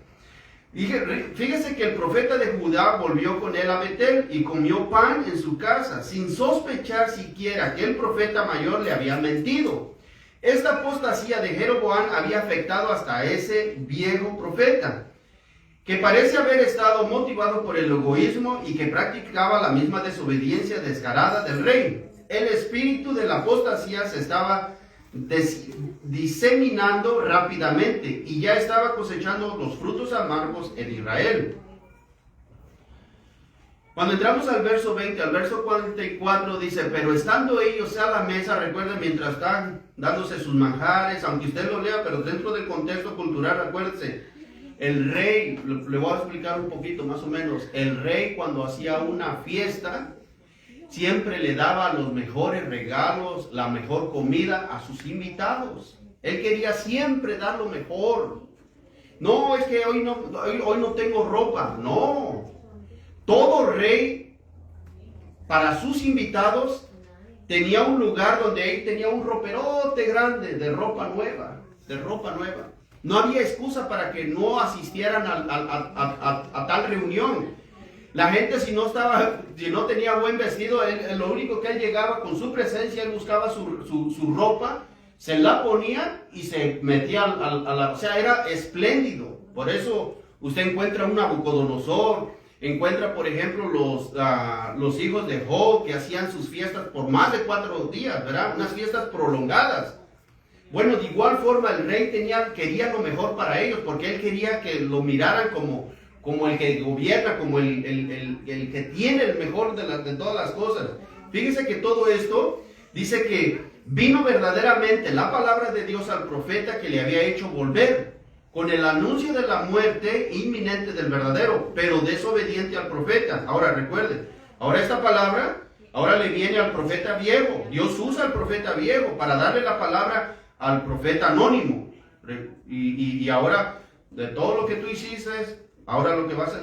Fíjese que el profeta de Judá volvió con él a Betel y comió pan en su casa, sin sospechar siquiera que el profeta mayor le había mentido. Esta apostasía de Jeroboam había afectado hasta ese viejo profeta, que parece haber estado motivado por el egoísmo y que practicaba la misma desobediencia descarada del rey. El espíritu de la apostasía se estaba diseminando rápidamente y ya estaba cosechando los frutos amargos en Israel. Cuando entramos al verso 20, al verso 44 dice, pero estando ellos a la mesa, recuerden, mientras están dándose sus manjares, aunque usted lo lea, pero dentro del contexto cultural, acuérdense, el rey, le voy a explicar un poquito más o menos, el rey cuando hacía una fiesta, siempre le daba los mejores regalos, la mejor comida a sus invitados. Él quería siempre dar lo mejor. No, es que hoy no tengo ropa. No. Todo rey, para sus invitados, tenía un lugar donde él tenía un roperote grande de ropa nueva. No había excusa para que no asistieran a tal reunión. La gente si no tenía buen vestido, lo único que él llegaba con su presencia, él buscaba su ropa, se la ponía y se metía o sea, era espléndido. Por eso usted encuentra un Nabucodonosor, encuentra por ejemplo los hijos de Job que hacían sus fiestas por más de 4 días, ¿verdad? Unas fiestas prolongadas. Bueno, de igual forma el rey quería lo mejor para ellos, porque él quería que lo miraran como el que gobierna, como el que tiene el mejor de todas las cosas. Fíjese que todo esto dice que vino verdaderamente la palabra de Dios al profeta que le había hecho volver, con el anuncio de la muerte inminente del verdadero, pero desobediente al profeta. Ahora recuerden, ahora esta palabra, ahora le viene al profeta viejo. Dios usa al profeta viejo para darle la palabra al profeta anónimo. Y ahora, de todo lo que tú hiciste, ahora lo que vas a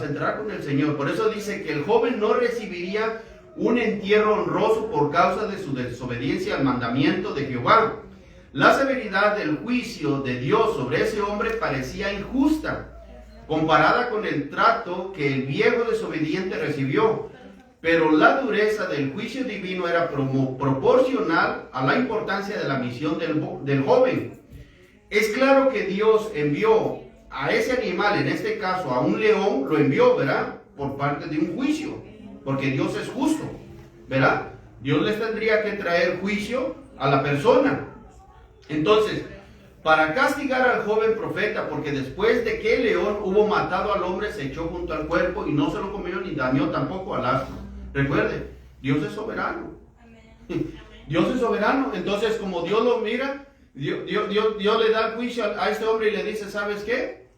entrar con el Señor. Por eso dice que el joven no recibiría un entierro honroso por causa de su desobediencia al mandamiento de Jehová. La severidad del juicio de Dios sobre ese hombre parecía injusta, comparada con el trato que el viejo desobediente recibió. Pero la dureza del juicio divino era proporcional a la importancia de la misión del joven. Es claro que Dios envió a ese animal, en este caso a un león, lo envió, ¿verdad? Por parte de un juicio, porque Dios es justo, ¿verdad? Dios les tendría que traer juicio a la persona. Entonces, para castigar al joven profeta, porque después de que el león hubo matado al hombre, se echó junto al cuerpo y no se lo comió ni dañó tampoco al asno. Recuerde, Dios es soberano. Dios es soberano. Entonces, como Dios lo mira, Dios le da el juicio a este hombre y le dice, ¿sabes qué?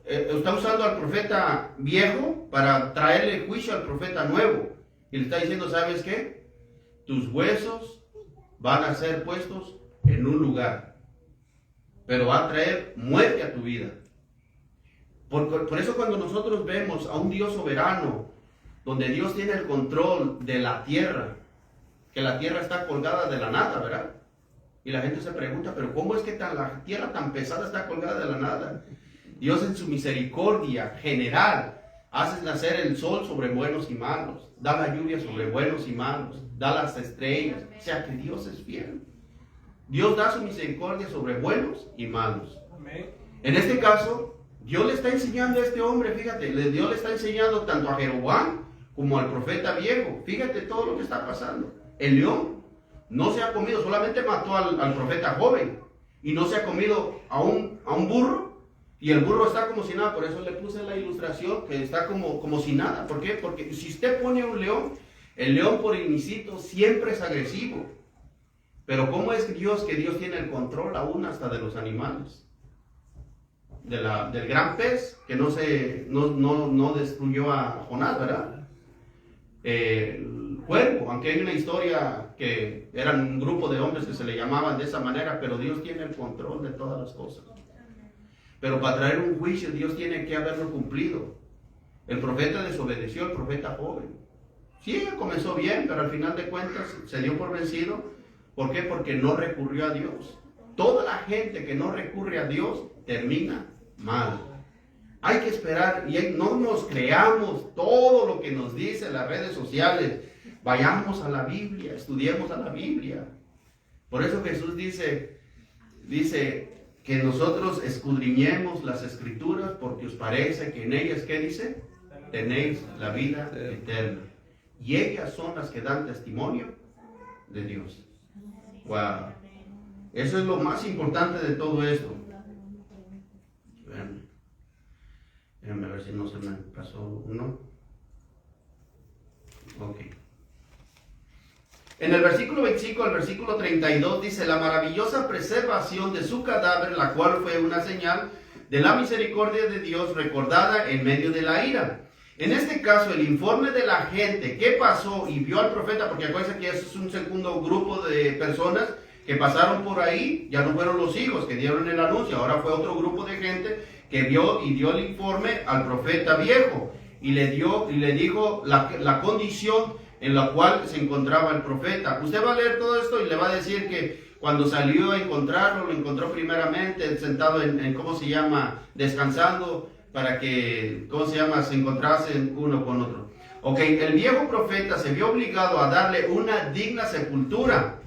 Está usando al profeta viejo para traerle juicio al profeta nuevo. Y le está diciendo, ¿sabes qué? Tus huesos van a ser puestos en un lugar, pero va a traer muerte a tu vida. Por eso cuando nosotros vemos a un Dios soberano, donde Dios tiene el control de la tierra, que la tierra está colgada de la nada, ¿verdad? Y la gente se pregunta, pero ¿cómo es que la tierra tan pesada está colgada de la nada? Dios en su misericordia general hace nacer el sol sobre buenos y malos, da la lluvia sobre buenos y malos, da las estrellas, o sea que Dios es fiel. Dios da su misericordia sobre buenos y malos. Amén. En este caso, Dios le está enseñando a este hombre, fíjate, Dios le está enseñando tanto a Jeroboam como al profeta viejo. Fíjate todo lo que está pasando. El león no se ha comido, solamente mató al profeta joven y no se ha comido a un burro, y el burro está como si nada. Por eso le puse la ilustración que está como si nada. ¿Por qué? Porque si usted pone un león, el león por inicio siempre es agresivo. Pero ¿cómo es Dios que Dios tiene el control aún hasta de los animales? Del gran pez que no destruyó a Jonás, ¿verdad? El cuervo, aunque hay una historia que eran un grupo de hombres que se le llamaban de esa manera, pero Dios tiene el control de todas las cosas. Pero para traer un juicio Dios tiene que haberlo cumplido. El profeta desobedeció, el profeta joven. Sí, comenzó bien, pero al final de cuentas se dio por vencido. ¿Por qué? Porque no recurrió a Dios. Toda la gente que no recurre a Dios termina mal. Hay que esperar y no nos creamos todo lo que nos dicen las redes sociales. Vayamos a la Biblia, estudiemos a la Biblia. Por eso Jesús dice que nosotros escudriñemos las Escrituras porque os parece que en ellas, ¿qué dice? Tenéis la vida eterna. Y ellas son las que dan testimonio de Dios. Wow. Eso es lo más importante de todo esto. Déjenme ver si no se me pasó uno. Ok. En el versículo 25 al versículo 32 dice: la maravillosa preservación de su cadáver, la cual fue una señal de la misericordia de Dios recordada en medio de la ira. En este caso, el informe de la gente que pasó y vio al profeta, porque acuérdense que eso es un segundo grupo de personas que pasaron por ahí, ya no fueron los hijos que dieron el anuncio, ahora fue otro grupo de gente que vio y dio el informe al profeta viejo y le dijo la condición en la cual se encontraba el profeta. Usted va a leer todo esto y le va a decir que cuando salió a encontrarlo, lo encontró primeramente sentado en ¿cómo se llama? Descansando para que, ¿cómo se llama? Se encontrasen uno con otro. Ok, el viejo profeta se vio obligado a darle una digna sepultura.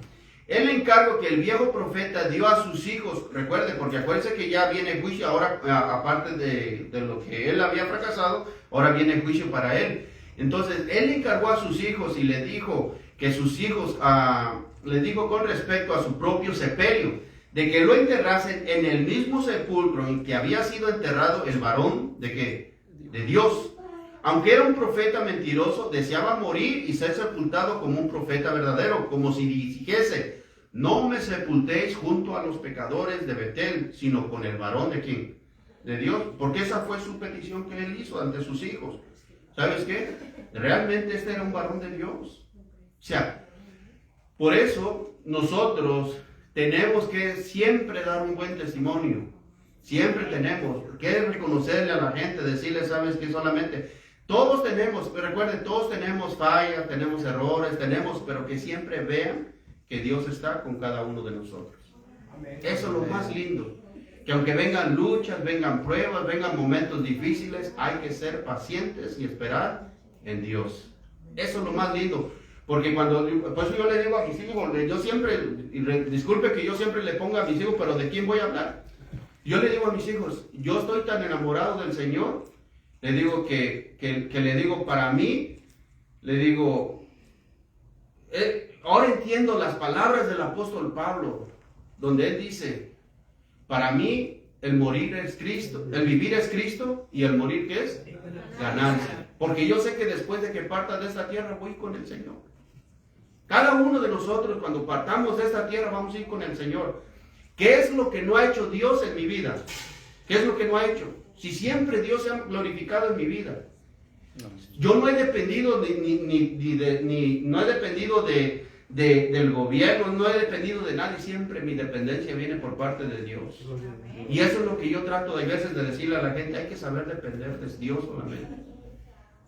El encargo que el viejo profeta dio a sus hijos, recuerde, porque acuérdense que ya viene juicio ahora, aparte de lo que él había fracasado, ahora viene juicio para él. Entonces, él encargó a sus hijos y le dijo que sus hijos, le dijo con respecto a su propio sepelio, de que lo enterrasen en el mismo sepulcro en que había sido enterrado el varón, ¿de qué? De Dios. Aunque era un profeta mentiroso, deseaba morir y ser sepultado como un profeta verdadero, como si dijese: no me sepultéis junto a los pecadores de Betel, sino con el varón de ¿quién? De Dios, porque esa fue su petición que él hizo ante sus hijos. ¿Sabes qué? Realmente este era un varón de Dios. O sea, por eso nosotros tenemos que siempre dar un buen testimonio. Siempre tenemos que reconocerle a la gente, decirle: ¿sabes qué? Solamente todos tenemos, recuerden, todos tenemos fallas, tenemos errores, pero que siempre vean que Dios está con cada uno de nosotros. Amén. Eso es lo más lindo. Que aunque vengan luchas, vengan pruebas, vengan momentos difíciles, hay que ser pacientes y esperar en Dios. Eso es lo más lindo. Porque por eso yo le digo a mis hijos, yo siempre, disculpe que yo siempre le ponga a mis hijos, pero ¿de quién voy a hablar? Yo le digo a mis hijos, yo estoy tan enamorado del Señor, le digo que le digo, para mí, le digo, ahora entiendo las palabras del apóstol Pablo, donde él dice Para mí, el morir es Cristo, el vivir es Cristo, y el morir, ¿qué es? Ganancia. Porque yo sé que después de que parta de esta tierra, voy con el Señor. Cada uno de nosotros, cuando partamos de esta tierra, vamos a ir con el Señor. ¿Qué es lo que no ha hecho Dios en mi vida? ¿Qué es lo que no ha hecho? Si siempre Dios se ha glorificado en mi vida. Yo no he dependido no he dependido del gobierno, no he dependido de nadie, siempre mi dependencia viene por parte de Dios. Y eso es lo que yo trato de veces de decirle a la gente, hay que saber depender de Dios solamente.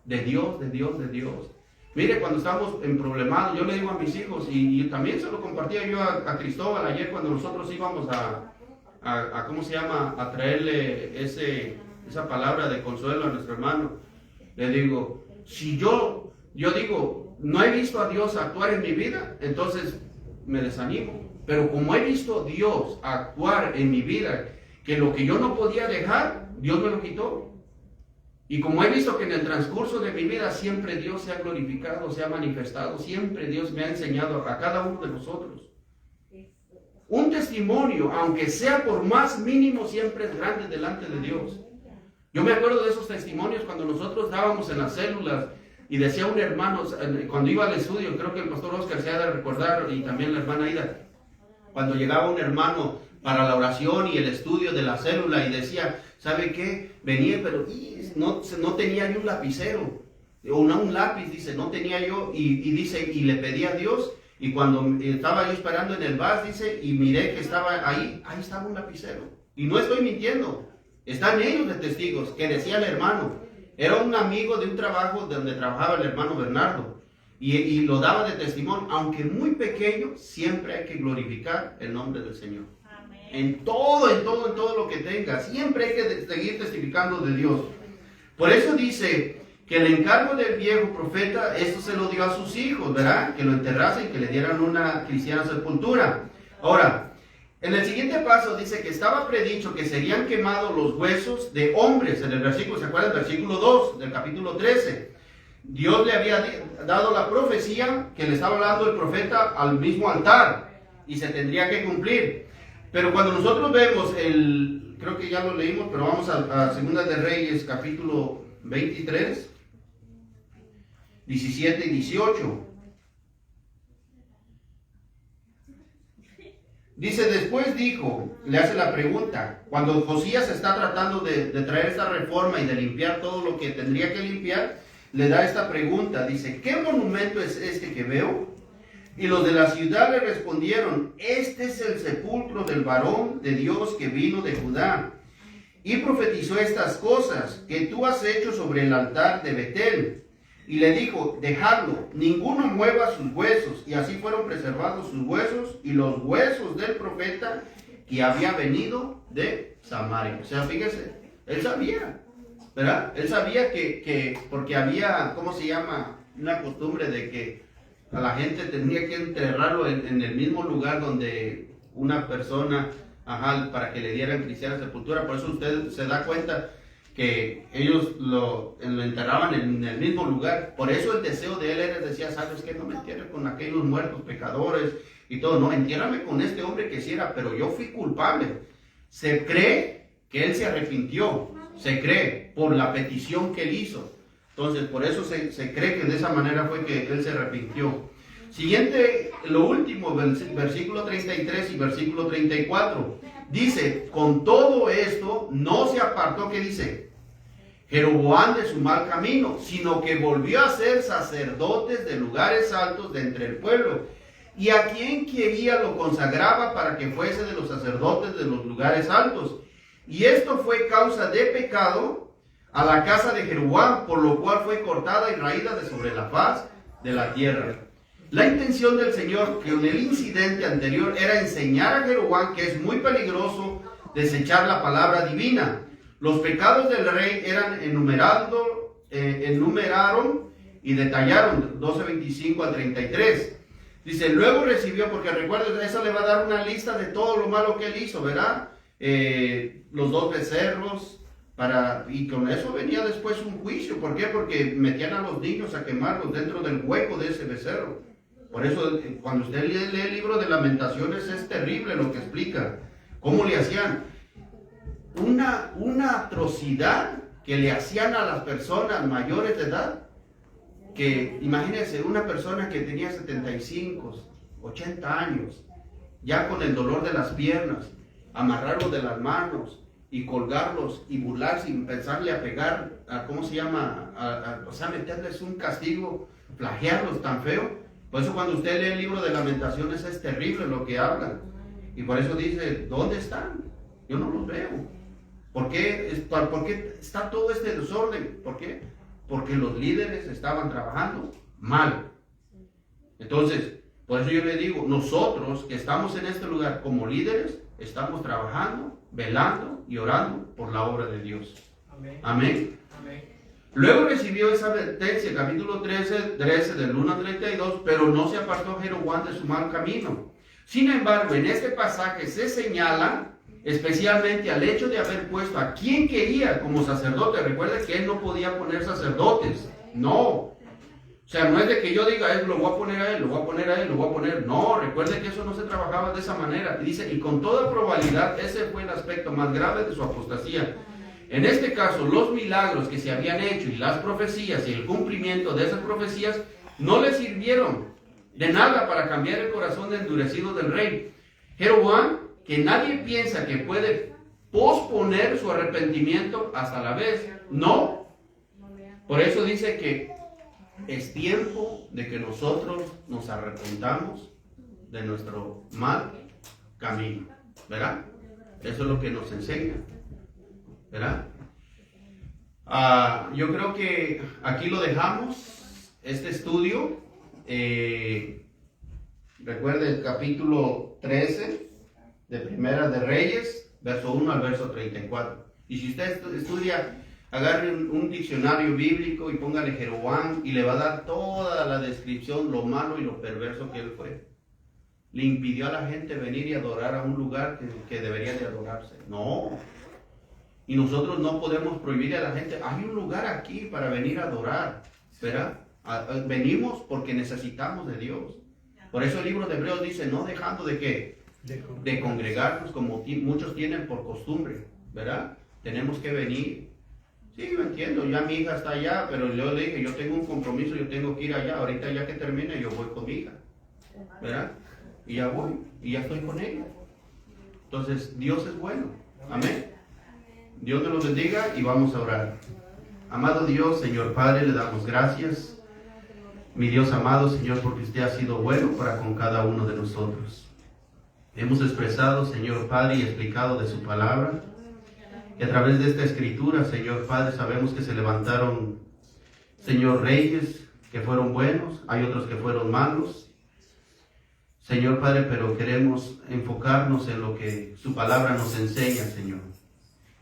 De Dios, de Dios, de Dios. Mire, cuando estamos en problemados, yo le digo a mis hijos, y también se lo compartía yo a Cristóbal ayer cuando nosotros íbamos a ¿cómo se llama? A traerle esa palabra de consuelo a nuestro hermano. Le digo, si yo digo, no he visto a Dios actuar en mi vida, entonces me desanimo. Pero como he visto a Dios actuar en mi vida, que lo que yo no podía dejar, Dios me lo quitó. Y como he visto que en el transcurso de mi vida siempre Dios se ha glorificado, se ha manifestado, siempre Dios me ha enseñado a cada uno de nosotros. Un testimonio, aunque sea por más mínimo, siempre es grande delante de Dios. Yo me acuerdo de esos testimonios cuando nosotros dábamos en las células y decía un hermano, cuando iba al estudio, creo que el pastor Oscar se ha de recordar y también la hermana Aida, cuando llegaba un hermano para la oración y el estudio de la célula y decía, ¿sabe qué? Venía, pero no tenía ni un lapicero, o no un lápiz, dice, no tenía yo, y dice, y le pedí a Dios, y cuando estaba yo esperando en el bus, dice, y miré que estaba ahí estaba un lapicero, y no estoy mintiendo, están ellos de testigos, que decía el hermano, era un amigo de un trabajo donde trabajaba el hermano Bernardo, y lo daba de testimonio, aunque muy pequeño, siempre hay que glorificar el nombre del Señor. En todo lo que tenga, siempre hay que seguir testificando de Dios. Por eso dice que el encargo del viejo profeta, esto se lo dio a sus hijos, ¿verdad? Que lo enterrasen, que le dieran una cristiana sepultura. Ahora, en el siguiente paso dice que estaba predicho que serían quemados los huesos de hombres, en el versículo, ¿se acuerdan? El versículo 2 del capítulo 13. Dios le había dado la profecía que le estaba hablando el profeta al mismo altar, y se tendría que cumplir. Pero cuando nosotros vemos creo que ya lo leímos, pero vamos a Segunda de Reyes, capítulo 23, 17 y 18. Dice, después dijo, le hace la pregunta, cuando Josías está tratando de traer esta reforma y de limpiar todo lo que tendría que limpiar, le da esta pregunta, dice, ¿qué monumento es este que veo? Y los de la ciudad le respondieron, este es el sepulcro del varón de Dios que vino de Judá, y profetizó estas cosas que tú has hecho sobre el altar de Betel. Y le dijo, dejadlo, ninguno mueva sus huesos. Y así fueron preservados sus huesos y los huesos del profeta que había venido de Samaria. O sea, fíjese, él sabía, ¿verdad? Él sabía que porque había, ¿cómo se llama? Una costumbre de que a la gente tenía que enterrarlo en el mismo lugar donde una persona, para que le dieran cristiana sepultura. Por eso usted se da cuenta que ellos lo enterraban en el mismo lugar. Por eso el deseo de él era, decía, ¿sabes qué? No me entierres con aquellos muertos pecadores y todo, no, entiérrame con este hombre que sí era, pero yo fui culpable. Se cree que él se arrepintió, se cree por la petición que él hizo. Entonces, por eso se cree que de esa manera fue que él se arrepintió. Siguiente, lo último, versículo 33 y versículo 34. Dice, con todo esto no se apartó, ¿qué dice? Jeroboam de su mal camino, sino que volvió a ser sacerdotes de lugares altos de entre el pueblo. Y a quien quería lo consagraba para que fuese de los sacerdotes de los lugares altos. Y esto fue causa de pecado a la casa de Jeroboam, por lo cual fue cortada y raída de sobre la faz de la tierra. La intención del Señor, que en el incidente anterior, era enseñar a Jeroboam que es muy peligroso desechar la palabra divina. Los pecados del rey eran enumeraron y detallaron, 12:25 al 33. Dice, luego recibió, porque recuerden, eso le va a dar una lista de todo lo malo que él hizo, ¿verdad? Los 2 becerros, y con eso venía después un juicio. ¿Por qué? Porque metían a los niños a quemarlos dentro del hueco de ese becerro. Por eso, cuando usted lee el libro de Lamentaciones, es terrible lo que explica. ¿Cómo le hacían? una atrocidad que le hacían a las personas mayores de edad, que imagínense una persona que tenía 75, 80 años, ya con el dolor de las piernas, amarrarlos de las manos y colgarlos y burlarse y empezarle a pegar, ¿cómo se llama? O sea, meterles un castigo, flagearlos tan feo. Por eso cuando usted lee el libro de Lamentaciones es terrible lo que hablan. Y por eso dice, ¿dónde están? Yo no los veo. ¿Por qué está todo este desorden? ¿Por qué? Porque los líderes estaban trabajando mal. Entonces, por eso yo le digo, nosotros que estamos en este lugar como líderes, estamos trabajando, velando y orando por la obra de Dios. Amén. Amén. Amén. Luego recibió esa advertencia, capítulo 13 del 1 al 32, pero no se apartó Jeroboam de su mal camino. Sin embargo, en este pasaje se señala especialmente al hecho de haber puesto a quien quería como sacerdote. Recuerda que él no podía poner sacerdotes. No. O sea, no es de que yo diga, lo voy a poner a él, lo voy a poner a él, lo voy a poner. No, recuerde que eso no se trabajaba de esa manera. Y dice, y con toda probabilidad ese fue el aspecto más grave de su apostasía. En este caso, los milagros que se habían hecho y las profecías y el cumplimiento de esas profecías no le sirvieron de nada para cambiar el corazón endurecido del rey. Jeroboam, que nadie piensa que puede posponer su arrepentimiento hasta la vez. No. Por eso dice que es tiempo de que nosotros nos arrepentamos de nuestro mal camino. ¿Verdad? Eso es lo que nos enseña. ¿Verdad? Yo creo que aquí lo dejamos, este estudio. Recuerde el capítulo 13 de Primera de Reyes, verso 1 al verso 34. Y si usted estudia, agarre un diccionario bíblico y póngale Jeroboam y le va a dar toda la descripción, lo malo y lo perverso que él fue. Le impidió a la gente venir y adorar a un lugar que debería de adorarse. No. Y nosotros no podemos prohibir a la gente, hay un lugar aquí para venir a adorar, ¿verdad? Venimos porque necesitamos de Dios. Por eso el libro de Hebreos dice, no dejando de qué, de congregarnos como muchos tienen por costumbre, ¿verdad? Tenemos que venir. Sí, yo entiendo, ya mi hija está allá, pero yo le dije, yo tengo un compromiso, yo tengo que ir allá, ahorita ya que termine yo voy con mi hija, ¿verdad? Y ya voy, y ya estoy con ella. Entonces, Dios es bueno, amén. Dios nos los bendiga y vamos a orar. Amado Dios, Señor Padre, le damos gracias. Mi Dios amado, Señor, porque usted ha sido bueno para con cada uno de nosotros. Hemos expresado, Señor Padre, y explicado de su palabra. Y a través de esta escritura, Señor Padre, sabemos que se levantaron, Señor, reyes que fueron buenos, hay otros que fueron malos. Señor Padre, pero queremos enfocarnos en lo que su palabra nos enseña, Señor.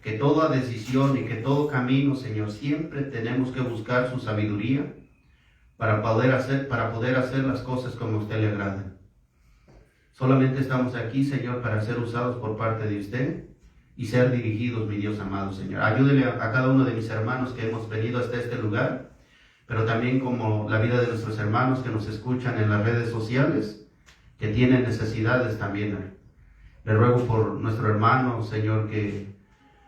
Que toda decisión y que todo camino, Señor, siempre tenemos que buscar su sabiduría para poder hacer las cosas como a usted le agrada. Solamente estamos aquí, Señor, para ser usados por parte de usted y ser dirigidos, mi Dios amado, Señor. Ayúdele a cada uno de mis hermanos que hemos venido hasta este lugar, pero también como la vida de nuestros hermanos que nos escuchan en las redes sociales, que tienen necesidades también. Le ruego por nuestro hermano, Señor, que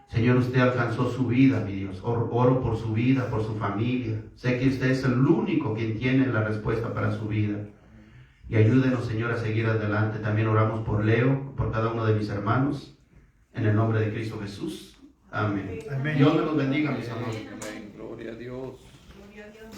Señor, usted alcanzó su vida, mi Dios. Oro por su vida, por su familia. Sé que usted es el único quien tiene la respuesta para su vida. Y ayúdenos, Señor, a seguir adelante. También oramos por Leo, por cada uno de mis hermanos. En el nombre de Cristo Jesús. Amén. Amén. Dios me los bendiga, mis amados. Amén. Gloria a Dios. Gloria a Dios.